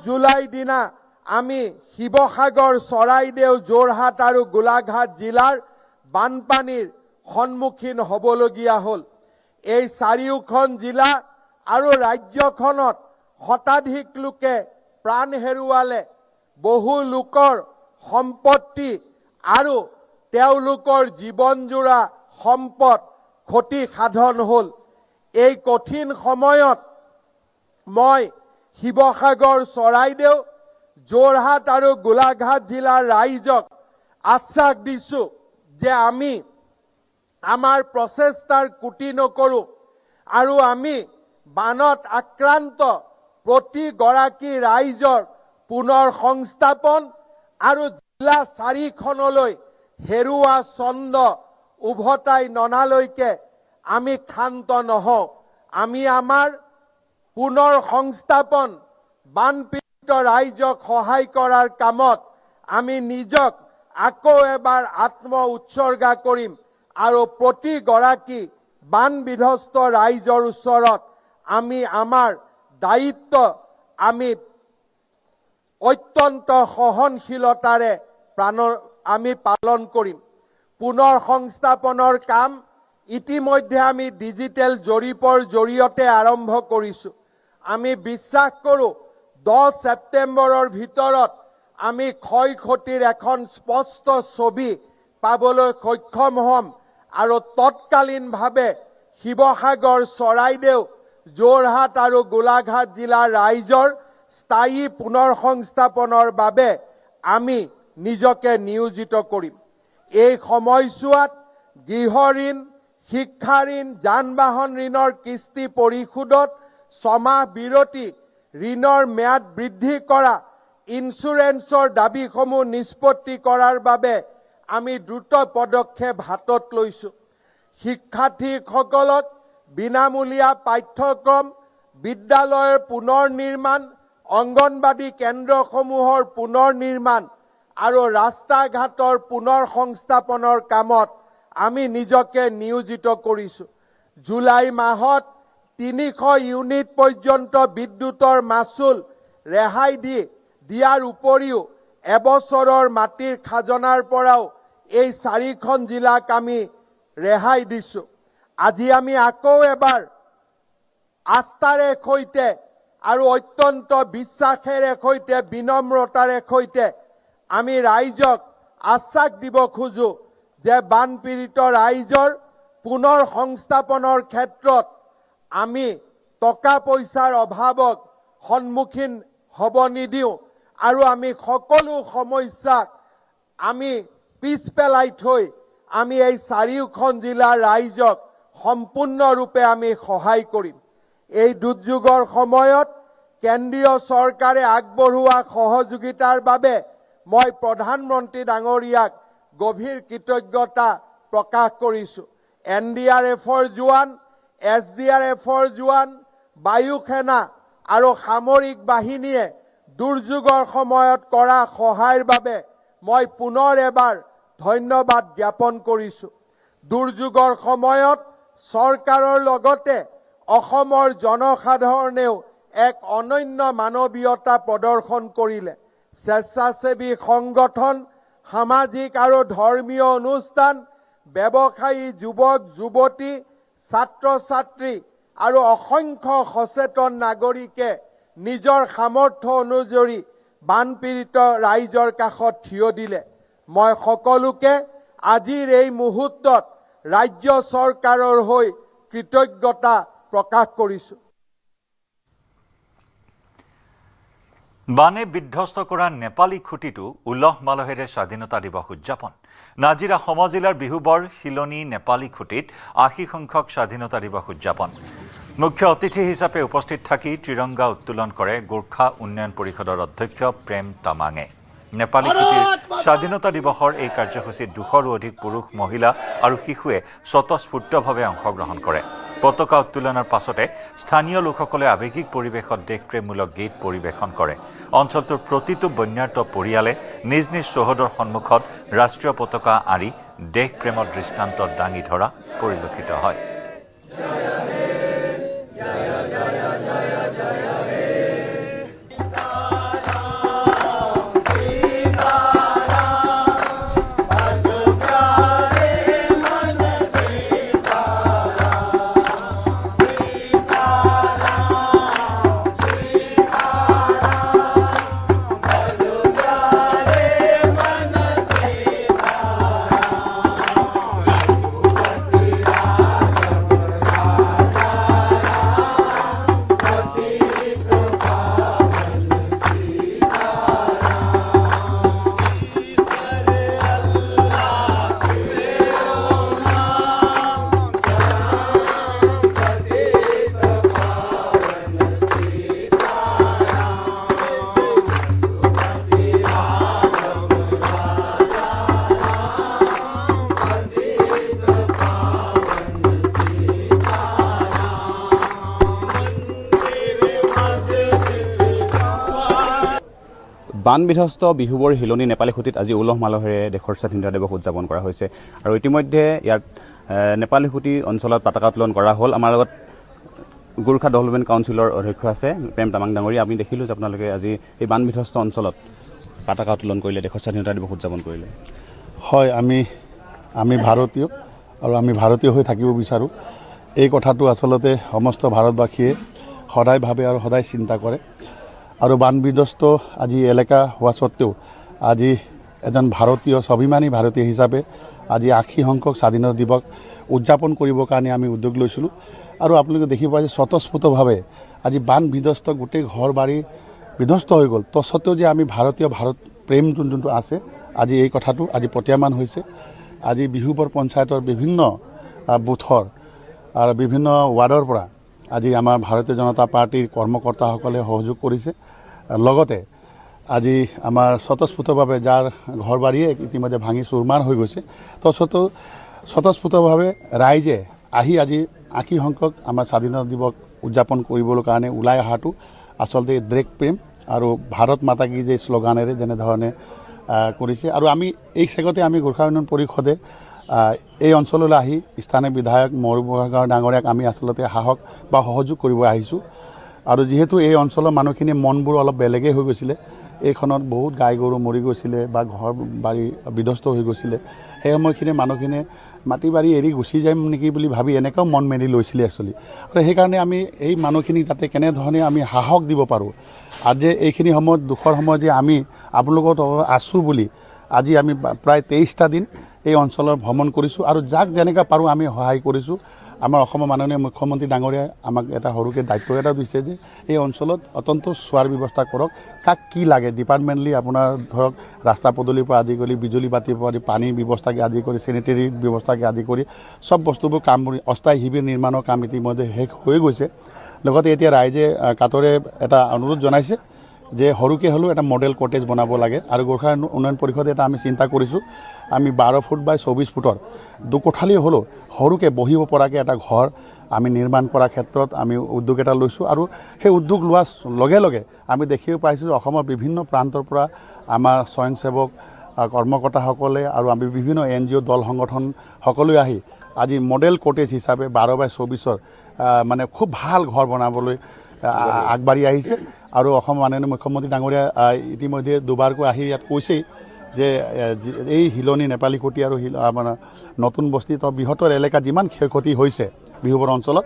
জুলাই দিনা আমি শিৱসাগৰ, চৰাইদেউ, যোৰহাট আৰু গোলাঘাট জিলাৰ বানপানীৰ সন্মুখীন হ'বলগীয়া হ'ল। এই চাৰিওখন জিলা আৰু ৰাজ্যখনত শতাধিক লোকে প্ৰাণ হেৰুৱালে, বহু লোকৰ সম্পত্তি আৰু তেওঁলোকৰ জীৱনজোৰা সম্পদ ক্ষতি সাধন হ'ল। এই কঠিন সময়ত মই শিৱসাগৰ, চৰাইদেউ, যোৰহাট আৰু গোলাঘাট জিলাৰ ৰাইজক আশ্বাস দিছোঁ যে আমি আমাৰ প্ৰচেষ্টাৰ কুটি নকৰোঁ আৰু আমি বানত আক্ৰান্ত প্ৰতিগৰাকী ৰাইজৰ পুনৰ সংস্থাপন আৰু জিলা 4খনলৈ হেৰুৱা ছন্দ উভতাই ননালৈকে আমি ক্ষান্ত নহওঁ। আমি আমাৰ পুনৰ সংস্থাপন, বানপীড়িত ৰাইজক সহায় কৰাৰ কামত আমি নিজক আকৌ এবাৰ আত্ম উৎসৰ্গা কৰিম আৰু প্ৰতিগৰাকী বান বিধ্বস্ত ৰাইজৰ ওচৰত আমি আমাৰ দায়িত্ব আমি অত্যন্ত সহনশীলতাৰে আমি পালন কৰিম। পুনৰ সংস্থাপনৰ কাম ইতিমধ্যে আমি ডিজিটেল জৰীপৰ জৰিয়তে আৰম্ভ কৰিছোঁ। আমি বিশ্বাস কৰোঁ 10 ছেপ্টেম্বৰৰ ভিতৰত আমি ক্ষয় ক্ষতিৰ এখন স্পষ্ট ছবি পাবলৈ সক্ষম হ'ম আৰু তৎকালীনভাৱে শিৱসাগৰ, চৰাইদেউ, যোৰহাট আৰু গোলাঘাট জিলাৰ ৰাইজৰ স্থায়ী পুনৰ সংস্থাপনৰ বাবে আমি নিজকে নিয়োজিত কৰিম। এই সময়ছোৱাত গৃহ ঋণ, শিক্ষা ঋণ, যান বাহন ঋণৰ কিস্তি পৰিশোধত 6 মাহ বিৰতি, ঋণৰ ম্যাদ বৃদ্ধি কৰা, ইন্সুৰেন্সৰ দাবীসমূহ নিষ্পত্তি কৰাৰ বাবে আমি দ্ৰুত পদক্ষেপ হাতত লৈছোঁ। শিক্ষাৰ্থীসকলক বিনামূলীয়া পাঠ্যক্ৰম, বিদ্যালয়ৰ পুনৰ নিৰ্মাণ, অংগনবাড়ী কেন্দ্ৰসমূহৰ পুনৰ নিৰ্মাণ আৰু ৰাস্তা ঘাটৰ পুনৰ সংস্থাপনৰ কামত আমি নিজকে নিয়োজিত কৰিছোঁ। জুলাই মাহত 300 ইউনিট পৰ্যন্ত বিদ্যুতৰ মাচুল ৰেহাই দিয়াৰ উপৰিও এবছৰৰ মাটিৰ খাজনাৰ পৰাও এই 4খন জিলাক আমি ৰেহাই দিছোঁ। আজি আমি আকৌ এবাৰ আস্থাৰে সৈতে আৰু অত্যন্ত বিশ্বাসেৰে সৈতে, বিনম্ৰতাৰে সৈতে আমি ৰাইজক আশ্বাস দিব খোজো যে বানপীড়িত ৰাইজৰ পুনৰ সংস্থাপনৰ ক্ষেত্ৰত আমি টকা পইচাৰ অভাৱক সন্মুখীন হ'ব নিদিওঁ আৰু আমি সকলো সমস্যাক আমি পিছ পেলাই থৈ আমি এই 4খন জিলাৰ ৰাইজক সম্পূৰ্ণৰূপে আমি সহায় কৰিম। এই দুৰ্যোগৰ সময়ত কেন্দ্ৰীয় চৰকাৰে আগবঢ়োৱা সহযোগিতাৰ বাবে মই প্ৰধানমন্ত্ৰী ডাঙৰীয়াক গভীৰ কৃতজ্ঞতা প্ৰকাশ কৰিছোঁ। NDRFৰ জোৱান, SDRFৰ জোৱান, বায়ু সেনা আৰু সামৰিক বাহিনীয়ে দুৰ্যোগৰ সময়ত কৰা সহায়ৰ বাবে মই পুনৰ এবাৰ ধন্যবাদ জ্ঞাপন কৰিছোঁ। দুৰ্যোগৰ সময়ত চৰকাৰৰ লগতে অসমৰ জনসাধাৰণেও এক অনন্য মানৱীয়তা প্ৰদৰ্শন কৰিলে। স্বেচ্ছাসেৱী সংগঠন, সামাজিক আৰু ধৰ্মীয় অনুষ্ঠান, ব্যৱসায়ী, যুৱক যুৱতী, ছাত্ৰ ছাত্ৰী আৰু অসংখ্য সচেতন নাগৰিকে নিজৰ সামৰ্থ্য অনুযায়ী বানপীড়িত ৰাইজৰ কাষত থিয় দিলে। মই সকলোকে আজিৰ এই মুহূৰ্তত ৰাজ্য চৰকাৰৰ হৈ কৃতজ্ঞতা প্ৰকাশ কৰিছোঁ। বানে বিধ্বস্ত কৰা নেপালী খুঁটিটো উলহ মালহেৰে স্বাধীনতা দিৱস উদযাপন। নাজিৰা সমজিলাৰ বিহুবৰ শিলনী নেপালী খুঁটিত 80 সংখ্যক স্বাধীনতা দিৱস উদযাপন। মুখ্য অতিথি হিচাপে উপস্থিত থাকি ত্ৰিৰংগা উত্তোলন কৰে গোৰ্খা উন্নয়ন পৰিষদৰ অধ্যক্ষ প্ৰেম তামাঙে। নেপালী খুঁটিৰ স্বাধীনতা দিৱসৰ এই কাৰ্যসূচীত 200ৰো অধিক পুৰুষ, মহিলা আৰু শিশুৱে স্বতঃস্ফূৰ্তভাৱে অংশগ্ৰহণ কৰে। পতাকা উত্তোলনৰ পাছতে স্থানীয় লোকসকলে আৱেগিক পৰিৱেশত দেশপ্ৰেমমূলক গীত পৰিৱেশন কৰে। অঞ্চলটোৰ প্ৰতিটো বন্যাৰ্ত পৰিয়ালে নিজ নিজ চৌহদৰ সন্মুখত ৰাষ্ট্ৰীয় পতাকা আঁৰি দেশপ্ৰেমৰ দৃষ্টান্ত দাঙি ধৰা পৰিলক্ষিত হয়। বান বিধ্বস্ত বিহুবৰ হিলনি নেপালী খুঁটিত আজি উলহ মালহেৰে দেশৰ স্বাধীনতা দিৱস উদযাপন কৰা হৈছে আৰু ইতিমধ্যে ইয়াত নেপালী খুঁটি অঞ্চলত পতাকা উত্তোলন কৰা হ'ল। আমাৰ লগত গোৰ্খা ডেভেলপমেণ্ট কাউন্সিলৰ অধ্যক্ষ আছে প্ৰেম তামাং ডাঙৰীয়া। আমি দেখিলোঁ যে আপোনালোকে আজি এই বান বিধ্বস্ত অঞ্চলত পতাকা উত্তোলন কৰিলে, দেশৰ স্বাধীনতা দিৱস উদযাপন কৰিলে। হয়, আমি ভাৰতীয় আৰু আমি ভাৰতীয় হৈ থাকিব বিচাৰোঁ। এই কথাটো আচলতে সমস্ত ভাৰতবাসীয়ে সদায় ভাবে আৰু সদায় চিন্তা কৰে আৰু বান বিধ্বস্ত আজি এলেকা হোৱা স্বত্তেও আজি এজন ভাৰতীয় স্বাভিমানী ভাৰতীয় হিচাপে আজি ৮০ সংখ্যক স্বাধীনতা দিৱস উদযাপন কৰিবৰ কাৰণে আমি উদ্যোগ লৈছিলোঁ আৰু আপোনালোকে দেখি পাইছে স্বতঃস্ফূৰ্তভাৱে আজি বান বিধ্বস্ত গোটেই ঘৰ বাৰী বিধ্বস্ত হৈ গ'ল। তৎসত্ত্বেও যে আমি ভাৰত প্ৰেম যোনটো আছে আজি এই কথাটো আজি প্ৰতীয়মান হৈছে। আজি বিহুবৰ পঞ্চায়তৰ বিভিন্ন বুথৰ আৰু বিভিন্ন ৱাৰ্ডৰ পৰা আজি আমাৰ ভাৰতীয় জনতা পাৰ্টিৰ কৰ্মকৰ্তাসকলে সহযোগ কৰিছে। লগতে আজি আমাৰ স্বতঃস্ফূৰ্তভাৱে যাৰ ঘৰ বাৰীয়ে ইতিমধ্যে ভাঙি চুৰমাৰ হৈ গৈছে, তৎসত্ত্বেও স্বতঃস্ফূৰ্তভাৱে ৰাইজে আহি আজি ৮০ সংখ্যক আমাৰ স্বাধীনতা দিৱস উদযাপন কৰিবলৈ কাৰণে ওলাই অহাটো আচলতে দেশ প্ৰেম আৰু ভাৰত মাতা কি যে শ্লোগানেৰে যেনেধৰণে কৰিছে। আৰু আমি এই চেগতে আমি গোৰ্খা উন্নয়ন পৰিষদে এই অঞ্চললৈ আহি স্থানীয় বিধায়ক মৰুবুঢ়াগাঁও ডাঙৰীয়াক আমি আচলতে সাহস বা সহযোগ কৰিব আহিছোঁ। আৰু যিহেতু এই অঞ্চলৰ মানুহখিনিৰ মনবোৰ অলপ বেলেগেই হৈ গৈছিলে, এইখনত বহুত গাই গৰু মৰি গৈছিলে বা ঘৰ বাৰী বিধ্বস্ত হৈ গৈছিলে, সেই সময়খিনি মানুহখিনিয়ে মাটি বাৰী এৰি গুচি যাম নেকি বুলি ভাবি এনেকুৱাও মন মেলি লৈছিলে একচুৱেলি। আৰু সেইকাৰণে আমি এই মানুহখিনিক যাতে কেনেধৰণে আমি সাহস দিব পাৰোঁ, আজি এইখিনি সময়ত দুখৰ সময়ত যে আমি আপোনালোকৰ আছোঁ বুলি আজি আমি প্ৰায় 23টা দিন এই অঞ্চলৰ ভ্ৰমণ কৰিছোঁ আৰু যাক যেনেকৈ পাৰোঁ আমি সহায় কৰিছোঁ। আমাৰ অসমৰ মাননীয় মুখ্যমন্ত্ৰী ডাঙৰীয়াই আমাক এটা সৰুকৈ দায়িত্ব এটা দিছে যে এই অঞ্চলত অত্যন্ত চোৱাৰ ব্যৱস্থা কৰক, কাক কি লাগে ডিপাৰ্টমেণ্টলি আপোনাৰ ধৰক ৰাস্তা পদূলিৰ পৰা আদি কৰি বিজুলী বাতিৰ পৰা আদি পানীৰ ব্যৱস্থাকে আদি কৰি চেনিটেৰী ব্যৱস্থাকে আদি কৰি চব বস্তুবোৰ কাম কৰি অস্থায়ী শিবিৰ নিৰ্মাণৰ কাম ইতিমধ্যে শেষ হৈ গৈছে। লগতে এতিয়া ৰাইজে কাটৰে এটা অনুৰোধ জনাইছে যে সৰুকৈ হ'লেও এটা মডেল কটেজ বনাব লাগে আৰু গোৰ্খা উন্নয়ন পৰিষদে এটা আমি চিন্তা কৰিছোঁ, আমি 12 ফুট বাই 24 ফুটৰ দুকঠালি হ'লেও সৰুকৈ বহিব পৰাকৈ এটা ঘৰ আমি নিৰ্মাণ কৰাৰ ক্ষেত্ৰত আমি উদ্যোগ এটা লৈছোঁ। আৰু সেই উদ্যোগ লোৱাৰ লগে লগে আমি দেখিব পাইছোঁ অসমৰ বিভিন্ন প্ৰান্তৰ পৰা আমাৰ স্বয়ংসেৱক কৰ্মকৰ্তাসকলে আৰু আমি বিভিন্ন NGO দল সংগঠন সকলোৱে আহি আজি মডেল কটেজ হিচাপে 12 বাই 24ৰ মানে খুব ভাল ঘৰ বনাবলৈ আগবাঢ়ি আহিছে। আৰু অসমৰ মাননীয় মুখ্যমন্ত্ৰী ডাঙৰীয়া ইতিমধ্যে দুবাৰকৈ আহি ইয়াত কৈছেই যে এই হিলনি নেপালী খুঁটি আৰু মানে নতুন বস্তি বৃহত্তৰ এলেকাত যিমান ক্ষয় ক্ষতি হৈছে বিহুবৰ অঞ্চলত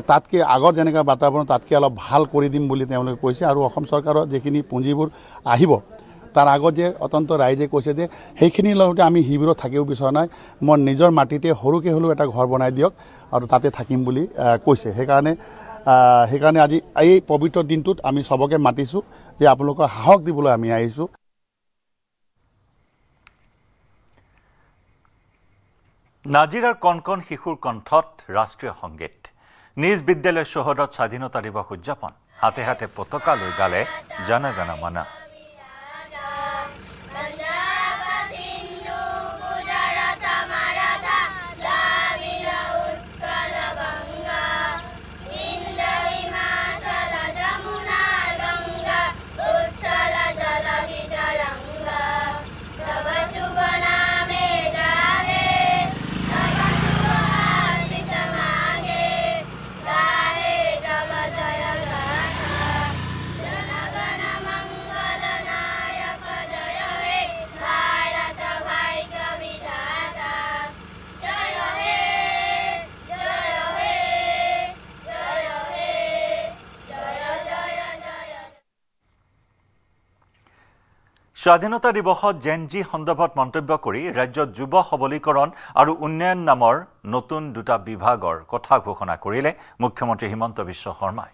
তাতকৈ আগৰ যেনেকৈ বাতাবৰণ তাতকৈ অলপ ভাল কৰি দিম বুলি তেওঁলোকে কৈছে। আৰু অসম চৰকাৰৰ যিখিনি পুঁজিবোৰ আহিব তাৰ আগত যে অত্যন্ত ৰাইজে কৈছে যে সেইখিনিৰ লগতে আমি শিবিৰত থাকিব বিচৰা নাই, মই নিজৰ মাটিতে সৰুকৈ হ'লেও এটা ঘৰ বনাই দিয়ক আৰু তাতে থাকিম বুলি কৈছে। সেইকাৰণে আজি এই পবিত্ৰ দিনটোত আমি চবকে মাতিছোঁ যে আপোনালোকক সাহস দিবলৈ আমি আহিছোঁ। নাজিৰাৰ কণকণ শিশুৰ কণ্ঠত ৰাষ্ট্ৰীয় সংগীত, নিজ বিদ্যালয় চৌহদত স্বাধীনতা দিৱস উদযাপন, হাতে হাতে পতাকা লৈ গালে জন গণ মন। স্বাধীনতা দিৱসত জেনজি সন্দৰ্ভত মন্তব্য কৰি ৰাজ্যত যুৱ সবলীকৰণ আৰু উন্নয়ন নামৰ নতুন দুটা বিভাগৰ কথা ঘোষণা কৰিলে মুখ্যমন্ত্ৰী হিমন্ত বিশ্ব শৰ্মাই।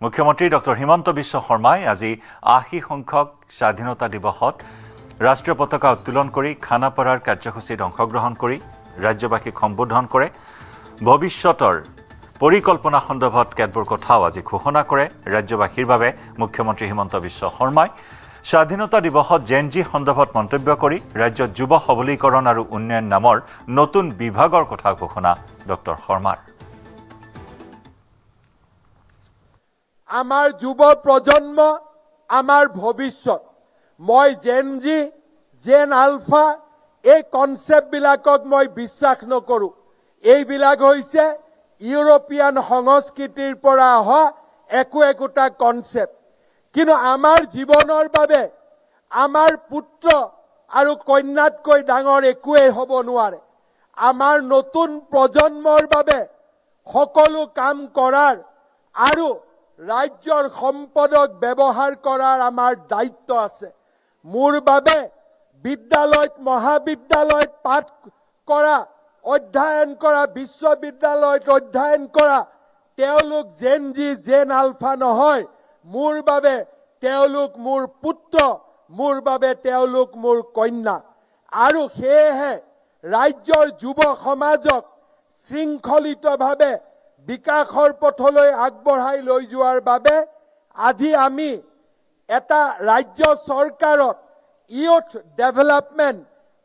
মুখ্যমন্ত্ৰী ডক্টৰ হিমন্ত বিশ্ব শৰ্মাই আজি ৮০ সংখ্যক স্বাধীনতা দিৱসত ৰাষ্ট্ৰীয় পতাকা উত্তোলন কৰি খানাপাৰাৰ কাৰ্যসূচীত অংশগ্ৰহণ কৰি ৰাজ্যবাসীক সম্বোধন কৰে। ভৱিষ্যতৰ পৰিকল্পনা সন্দৰ্ভত কেতবোৰ কথাও আজি ঘোষণা কৰে ৰাজ্যবাসীৰ বাবে মুখ্যমন্ত্ৰী হিমন্ত বিশ্ব শৰ্মাই। স্বাধীনতা দিৱসত জেনজি সন্দৰ্ভত মন্তব্য কৰি ৰাজ্যত যুৱ সবলীকৰণ আৰু উন্নয়ন নামৰ নতুন বিভাগৰ কথা ঘোষণা ডক্টৰ শৰ্মাৰ। আমাৰ যুৱ প্ৰজন্ম আমাৰ ভৱিষ্যত। মই জেন জি, জেন আলফা এই কনচেপ্টবিলাকক মই বিশ্বাস নকৰোঁ। এইবিলাক হৈছে ইউৰোপীয়ান সংস্কৃতিৰ পৰা অহা একোটা কনচেপ্ট। কিন্তু আমাৰ জীৱনৰ বাবে আমাৰ পুত্ৰ আৰু কন্যাতকৈ ডাঙৰ একোৱেই হ'ব নোৱাৰে। আমাৰ নতুন প্ৰজন্মৰ বাবে সকলো কাম কৰাৰ আৰু ৰাজ্যৰ সম্পদক ব্যৱহাৰ কৰাৰ আমাৰ দায়িত্ব আছে। মোৰ বাবে বিদ্যালয়ত মহাবিদ্যালয়ত পাঠ কৰা, অধ্যয়ন কৰা, বিশ্ববিদ্যালয়ত অধ্যয়ন কৰা তেওঁলোক জেন জি, জেন আলফা নহয়। মোৰ বাবে তেওঁলোক মোৰ পুত্ৰ, মোৰ বাবে তেওঁলোক মোৰ কন্যা। আৰু সেয়েহে ৰাজ্যৰ যুৱ সমাজক শৃংখলিতভাৱে বিকাশৰ পথলৈ আগবঢ়াই লৈ যোৱাৰ বাবে আজি আমি এটা ৰাজ্য চৰকাৰত ইউথ ডেভেলপমেণ্ট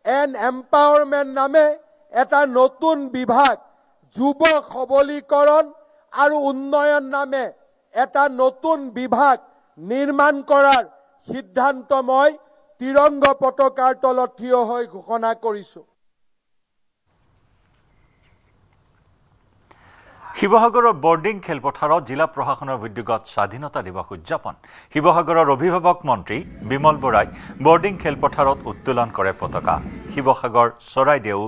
এণ্ড এম্পাৱাৰমেণ্ট নামে এটা নতুন বিভাগ, যুৱ সবলীকৰণ আৰু উন্নয়ন নামে এটা নতুন বিভাগ নিৰ্মাণ কৰাৰ সিদ্ধান্ত মই তিৰংগ পতাকাৰ তলত থিয় হৈ ঘোষণা কৰিছোঁ। শিৱসাগৰৰ বৰ্ডিং খেলপথাৰত জিলা প্ৰশাসনৰ উদ্যোগত স্বাধীনতা দিৱস উদযাপন। শিৱসাগৰৰ অভিভাৱক মন্ত্ৰী বিমল বৰাই বৰ্ডিং খেলপথাৰত উত্তোলন কৰে পতাকা। শিৱসাগৰ, চৰাইদেউ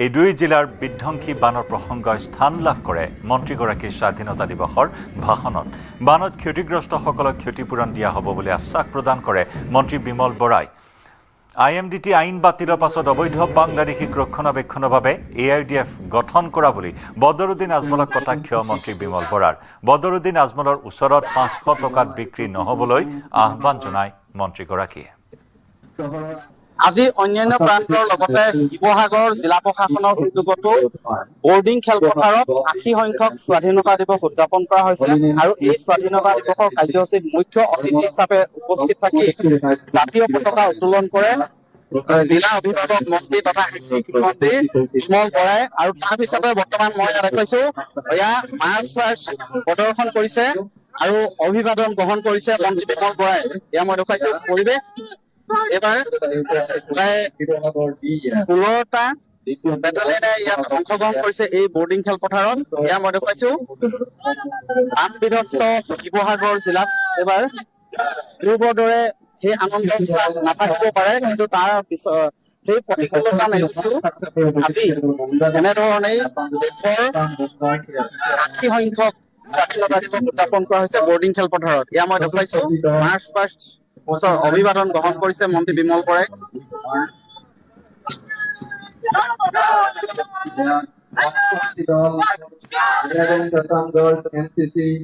এই দুই জিলাৰ বিধ্বংসী বানৰ প্ৰসংগই স্থান লাভ কৰে মন্ত্ৰীগৰাকীৰ স্বাধীনতা দিৱসৰ ভাষণত। বানত ক্ষতিগ্ৰস্তসকলক ক্ষতিপূৰণ দিয়া হ'ব বুলি আশ্বাস প্ৰদান কৰে মন্ত্ৰী বিমল বৰাই। IMDT আইন বাতিলৰ পাছত অবৈধ বাংলাদেশীক ৰক্ষণাবেক্ষণৰ বাবে AIDF গঠন কৰা বুলি বদৰুদ্দিন আজমলক কটাক্ষ মন্ত্ৰী বিমল বৰাৰ। বদৰুদ্দিন আজমলৰ ওচৰত 500 টকাত বিক্ৰী নহ'বলৈ আহ্বান জনায় মন্ত্ৰীগৰাকীয়ে। আজি অন্যান্য প্ৰান্তৰ লগতে শিৱসাগৰ জিলা প্ৰশাসনৰ উদ্যোগতো বৰ্ডিং খেলপথাৰত 80 সংখ্যক স্বাধীনতা দিৱস উদযাপন কৰা হৈছে। আৰু এই স্বাধীনতা দিৱসৰ কাৰ্যসূচীত মুখ্য অতিথি হিচাপে উপস্থিত থাকি জাতীয় পতাকা উত্তোলন কৰে জিলা অভিভাৱক মন্ত্ৰী তথা মন্ত্ৰী বিমল বৰাই। আৰু তাৰ পিছতে বৰ্তমান মই দেখাইছো এয়া মাৰ্চ পাষ্ট প্ৰদৰ্শন কৰিছে আৰু অভিবাদন গ্ৰহণ কৰিছে মন্ত্ৰী বিমল বৰাই। এয়া মই দেখাইছো পৰিৱেশ। এইবাৰ প্ৰায় 16টা বেটালিয়নে ইয়াত অংশগ্ৰহণ কৰিছে এই বৰ্ডিং খেলপথাৰত। এয়া মই দেখুৱাইছো বান বিধ্বস্ত শিৱসাগৰ জিলাত এইবাৰ পূৰ্বৰ দৰে সেই আনন্দ উৎসাহ নাথাকিব পাৰে, কিন্তু তাৰ পিছত সেই প্ৰতিকূলতা নেওচিও আজি এনেধৰণেই দেশৰ 80 সংখ্যক স্বাধীনতা দিৱস উদযাপন কৰা হৈছে বৰ্ডিং খেলপথাৰত। এয়া মই দেখুৱাইছো মাৰ্চ পাষ্ট অভিবাদন গ্ৰহণ কৰিছে মন্ত্ৰী বিমল বৰাই।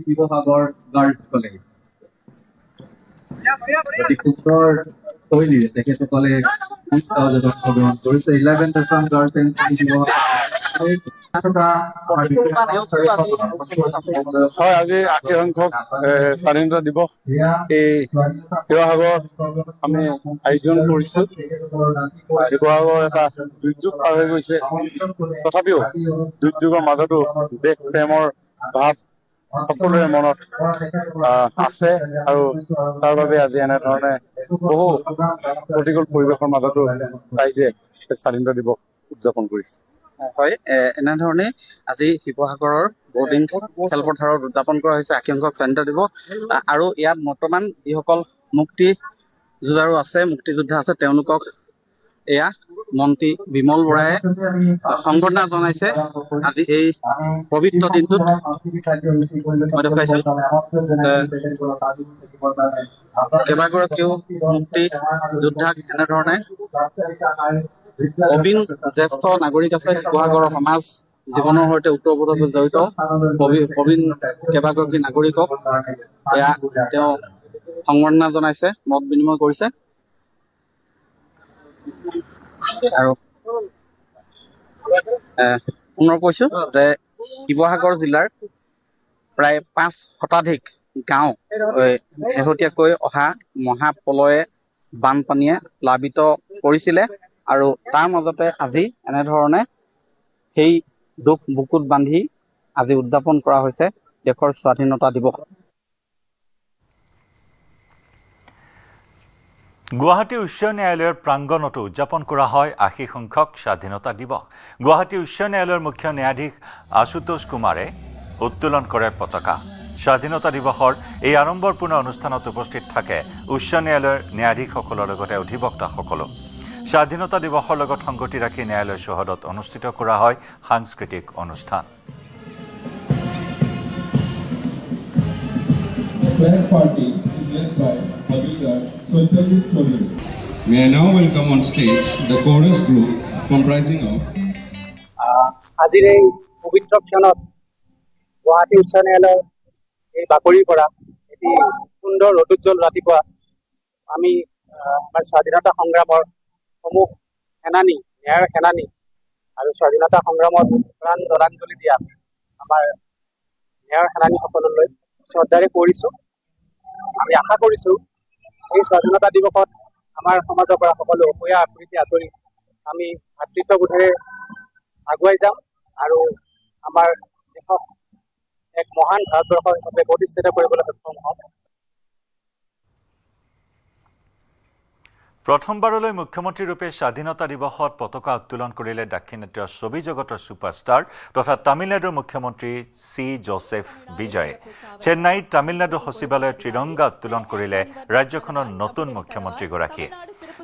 শিৱসাগৰ গাৰ্লছ কলেজ অতি সুন্দৰ শৈলীৰে তেখেতসকলে অংশগ্ৰহণ কৰিছে। 11th Assam Girls NCC হয়, আজি 80 সংখ্যক স্বাধীনতা দিৱস এই শিৱসাগৰত আমি আয়োজন কৰিছো। শিৱসাগৰ এটা দুৰ্যোগ পাৰ হৈ গৈছে, তথাপিও দুৰ্যোগৰ মাজতো দেশ প্ৰেমৰ ভাৱ সকলোৰে মনত আছে আৰু তাৰ বাবে আজি এনেধৰণে বহু প্ৰতিকূল পৰিৱেশৰ মাজতো ৰাইজে স্বাধীনতা দিৱস উদযাপন কৰিছে। হয়, এনেধৰণে আজি শিৱসাগৰৰ বৰ্ডিং খেলপথাৰত উদযাপন কৰা হৈছে 80 সংখ্যক স্বাধীনতা দিৱস। আৰু ইয়াত বৰ্তমান যিসকল মুক্তি যুঁজাৰু আছে, মুক্তিযোদ্ধা আছে, তেওঁলোকক এয়া মন্ত্ৰী বিমল বৰাই সংবৰ্ধনা জনাইছে আজি এই পবিত্ৰ দিনটোত। মই দেখুৱাইছো কেইবাগৰাকীও মুক্তি যোদ্ধাক এনেধৰণে প্ৰবীণ জ্যেষ্ঠ নাগৰিক আছে শিৱসাগৰৰ সমাজ জীৱনৰ সৈতে ওতঃপ্ৰোতভাৱে জড়িত প্ৰবীণ কেইবাগৰাকী নাগৰিকক এয়া তেওঁ সংবৰ্ধনা জনাইছে, মত বিনিময় কৰিছে। আৰু পুনৰ কৈছো যে শিৱসাগৰ জিলাৰ প্ৰায় 5 শতাধিক গাঁও শেহতীয়াকৈ অহা মহাপ্ৰলয়ে বানপানীয়ে প্লাবিত কৰিছিলে আৰু তাৰ মাজতে আজি এনেধৰণে সেই দুখ বুকুত বান্ধি আজি উদযাপন কৰা হৈছে দেশৰ স্বাধীনতা দিৱস। গুৱাহাটী উচ্চ ন্যায়ালয়ৰ প্ৰাংগণতো উদযাপন কৰা হয় ৮০ সংখ্যক স্বাধীনতা দিৱস। গুৱাহাটী উচ্চ ন্যায়ালয়ৰ মুখ্য ন্যায়াধীশ আশুতোষ কুমাৰে উত্তোলন কৰে পতাকা। স্বাধীনতা দিৱসৰ এই আড়ম্বৰপূৰ্ণ অনুষ্ঠানত উপস্থিত থাকে উচ্চ ন্যায়ালয়ৰ ন্যায়াধীশসকলৰ লগতে অধিবক্তাসকলো। স্বাধীনতা দিৱসৰ লগত সংগতি ৰাখি ন্যায়ালয় চৌহদত অনুষ্ঠিত কৰা হয় সাংস্কৃতিক অনুষ্ঠান। May I now welcome on stage the chorus group comprising of আজিৰ এই পবিত্ৰ ক্ষণত গুৱাহাটী উচ্চ ন্যায়ালয়ৰ এই বাকৰিৰ পৰা এটি সুন্দৰ ৰদোজ্জ্বল ৰাতিপুৱা আমি আমাৰ স্বাধীনতা সংগ্ৰামৰ সমূহ সেনানী, ন্যায়ৰ সেনানী আৰু স্বাধীনতা সংগ্ৰামত প্ৰাণ জলাঞ্জলি দিয়া আমাৰ ন্যায়ৰ সেনানীসকললৈ শ্ৰদ্ধাৰে কৰিছোঁ। আমি আশা কৰিছোঁ এই স্বাধীনতা দিৱসত আমাৰ সমাজৰ পৰা সকলো অসূয়া আকৃতি আঁতৰি আমি ভাতৃত্ববোধেৰে আগুৱাই যাম আৰু আমাৰ দেশক এক মহান ভাৰতবৰ্ষ হিচাপে প্ৰতিষ্ঠিত কৰিবলৈ সক্ষম হ'ম। প্ৰথমবাৰলৈ মুখ্যমন্ত্ৰীৰূপে স্বাধীনতা দিৱসত পতাকা উত্তোলন কৰিলে দাক্ষিণাত্যৰ ছবি জগতৰ ছুপাৰষ্টাৰ তথা তামিলনাডুৰ মুখ্যমন্ত্ৰী চি জোচেফ বিজয়ে। চেন্নাইত তামিলনাডু সচিবালয়ত ত্ৰিৰংগা উত্তোলন কৰিলে ৰাজ্যখনৰ নতুন মুখ্যমন্ত্ৰীগৰাকীয়ে।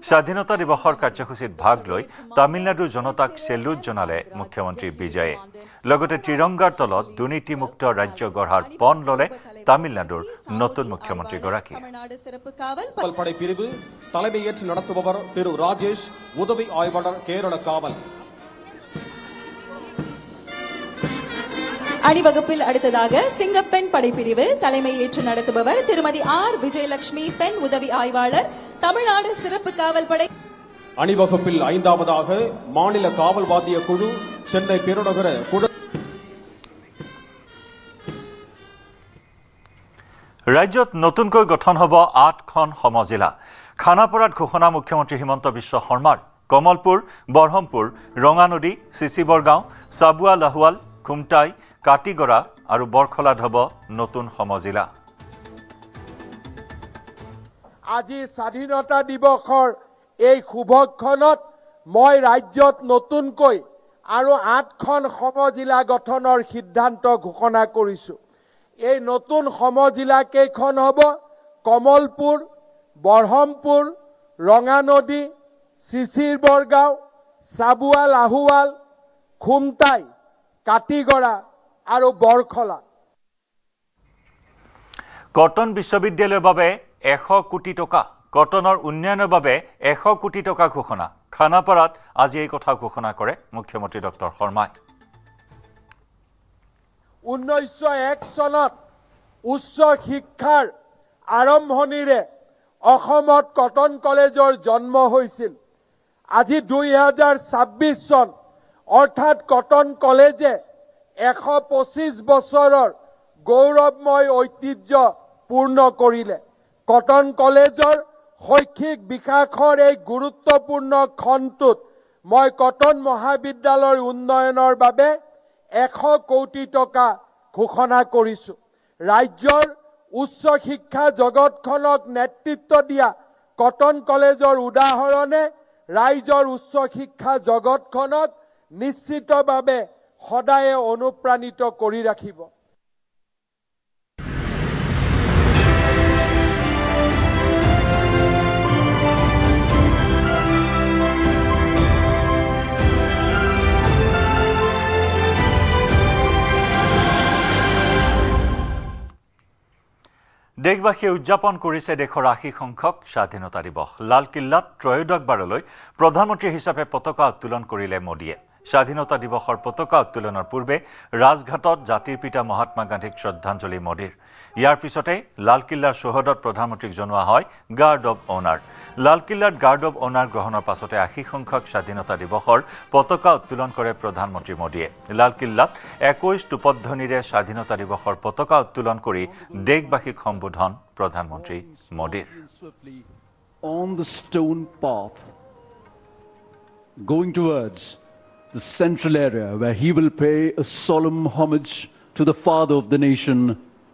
স্বাধীনতা দিৱসৰ কাৰ্যসূচীত ভাগ লৈ তামিলনাডুৰ জনতাক চেলুট জনালে মুখ্যমন্ত্ৰী বিজয়ে। লগতে ত্ৰিৰংগাৰ তলত দুৰ্নীতিমুক্ত ৰাজ্য গঢ়াৰ পণ ল'লে তামিলনাডুৰ নতুন মুখ্যমন্ত্ৰীগৰাকীয়ে। படை பிரிவு தலைமையேற்று நடத்துபவர் திரு ராஜேஷ், உதவி ஆய்வாளர் கேரள காவல். அணிவகுப்பில் அடுத்ததாக சிங்கப்பெண் படைப்பிரிவு தலைமை ஏற்று நடத்துபவர் திருமதி ஆர் விஜயலட்சுமி, பெண் உதவி ஆய்வாளர், தமிழ்நாடு சிறப்பு காவல் படை. அணிவகுப்பில் ஐந்தாவதாக மாநில காவல் வாத்திய குழு, சென்னை பெருநகர குழு. ৰাজ্যত নতুনকৈ গঠন হ'ব ৮খন সমজিলা। খানাপাৰাত ঘোষণা মুখ্যমন্ত্ৰী হিমন্ত বিশ্ব শৰ্মাৰ। কমলপুৰ, বৰহমপুৰ, ৰঙানদী, চিচিবৰগাঁও, চাবুৱা লাহোৱাল, খুমটাই, কাটিগড়া আৰু বৰখলাত হ'ব নতুন সমজিলা। আজি স্বাধীনতা দিৱসৰ এই শুভক্ষণত মই ৰাজ্যত নতুনকৈ আৰু ৮খন সমজিলা গঠনৰ সিদ্ধান্ত ঘোষণা কৰিছোঁ। এই নতুন সমজিলা কেইখন হ'ব কমলপুৰ, বৰহমপুৰ, ৰঙানদী, চিচিৰবৰগাঁও, চাবুৱা লাহোৱাল, খুমটাই, কাটিগড়া আৰু বৰখলা। কটন বিশ্ববিদ্যালয়ৰ বাবে ১০০ কোটি টকা। কটনৰ উন্নয়নৰ বাবে ১০০ কোটি টকা ঘোষণা। খানাপাৰাত আজি এই কথা ঘোষণা কৰে মুখ্যমন্ত্ৰী ডক্টৰ শৰ্মাই। ১৯০১ চনত উচ্চ শিক্ষাৰ আৰম্ভণিৰে অসমত কটন কলেজৰ জন্ম হৈছিল। আজি ২০২৬ চন, অৰ্থাৎ কটন কলেজে ১২৫ বছৰৰ গৌৰৱময় ঐতিহ্য পূৰ্ণ কৰিলে। কটন কলেজৰ শৈক্ষিক বিকাশৰ এই গুৰুত্বপূৰ্ণ খণ্ডটোত মই কটন মহাবিদ্যালয়ৰ উন্নয়নৰ বাবে ১০০ কোটি টকা ঘোষণা কৰিছোঁ। ৰাজ্যৰ উচ্চ শিক্ষা জগতখনক নেতৃত্ব দিয়া কটন কলেজৰ উদাহৰণে ৰাজ্যৰ উচ্চ শিক্ষা জগতখনক নিশ্চিতভাৱে সদায়ে অনুপ্ৰাণিত কৰি ৰাখিব। দেশবাসীয়ে উদযাপন কৰিছে দেশৰ ৮০ সংখ্যক স্বাধীনতা দিৱস। লালকিল্লাত ত্ৰয়োদশবাৰলৈ প্ৰধানমন্ত্ৰী হিচাপে পতাকা উত্তোলন কৰিলে মোদীয়ে। স্বাধীনতা দিৱসৰ পতাকা উত্তোলনৰ পূৰ্বে ৰাজঘাটত জাতিৰ পিতা মহাত্মা গান্ধীক শ্ৰদ্ধাঞ্জলি মোদীৰ। ইয়াৰ পিছতে লালকিল্লাৰ চৌহদত প্ৰধানমন্ত্ৰীক জনোৱা হয় guard of honour. লালকিল্লাত guard of honour গ্ৰহণৰ পাছতে ৮০ সংখ্যক স্বাধীনতা দিৱসৰ পতাকা উত্তোলন কৰে প্ৰধানমন্ত্ৰী মোদীয়ে। লালকিল্লাত ২১ টোপধ্বনিৰে স্বাধীনতা দিৱসৰ পতাকা উত্তোলন কৰি দেশবাসীক সম্বোধন প্ৰধানমন্ত্ৰী মোদীৰ। On the stone path, going towards the central area where he will pay a solemn homage to the father of the nation,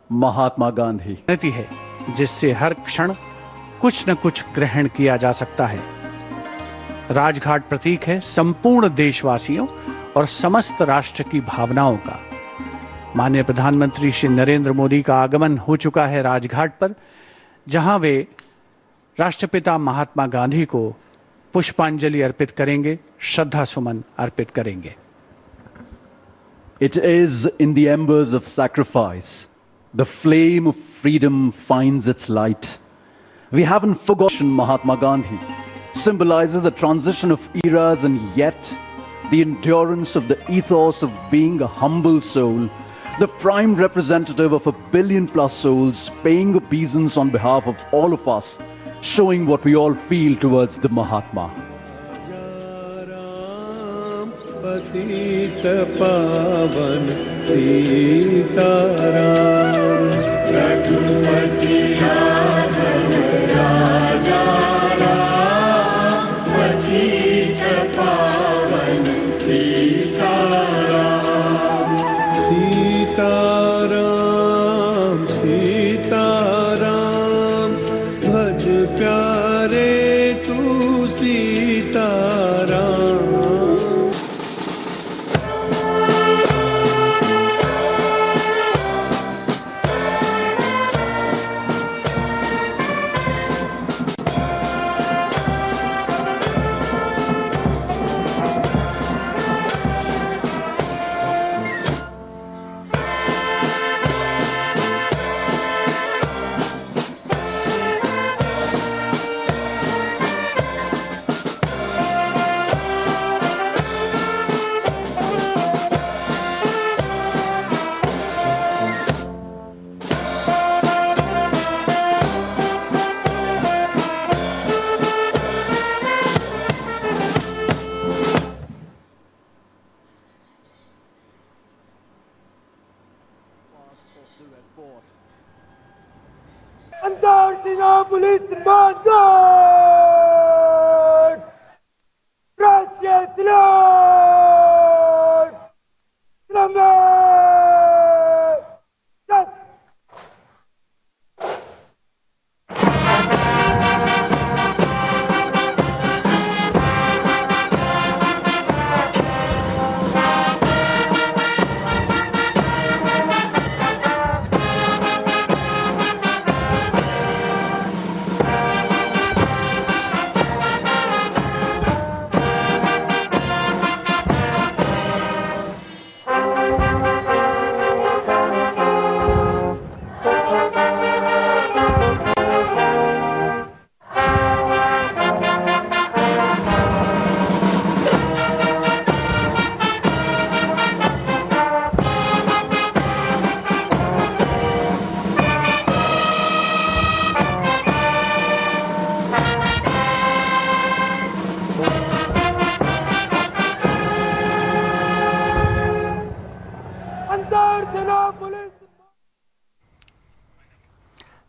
Mahatma Gandhi. है जिससे हर क्षण कुछ न कुछ ग्रहण किया जा सकता है। राजघाट प्रतीक है संपूर्ण देशवासियों और समस्त राष्ट्र की भावनाओं का। माननीय प्रधानमंत्री श्री नरेंद्र मोदी का आगमन हो चुका है राजघाट पर, जहां वे राष्ट्रपिता महात्मा गांधी को पुष्पांजलि अर्पित करेंगे, श्रद्धा सुमन अर्पित करेंगे। It is in the embers of sacrifice the flame of freedom finds its light. We haven't forgotten Mahatma Gandhi, symbolizes a transition of eras and yet the endurance of the ethos of being a humble soul, the prime representative of 1 billion plus souls paying obeisance on behalf of all of us, showing what we all feel towards the Mahatma. पतित पावन सीताराम रघुपति राघव राजा राम पतित पावन सीताराम सीताराम सीताराम भज प्यारे तू Sitaram. Police Vanguard! Gracias, Lord!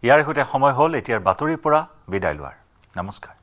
ইয়াৰ সৈতে সময় হ'ল এতিয়াৰ বাতৰিৰ পৰা বিদায় লোৱাৰ। নমস্কাৰ।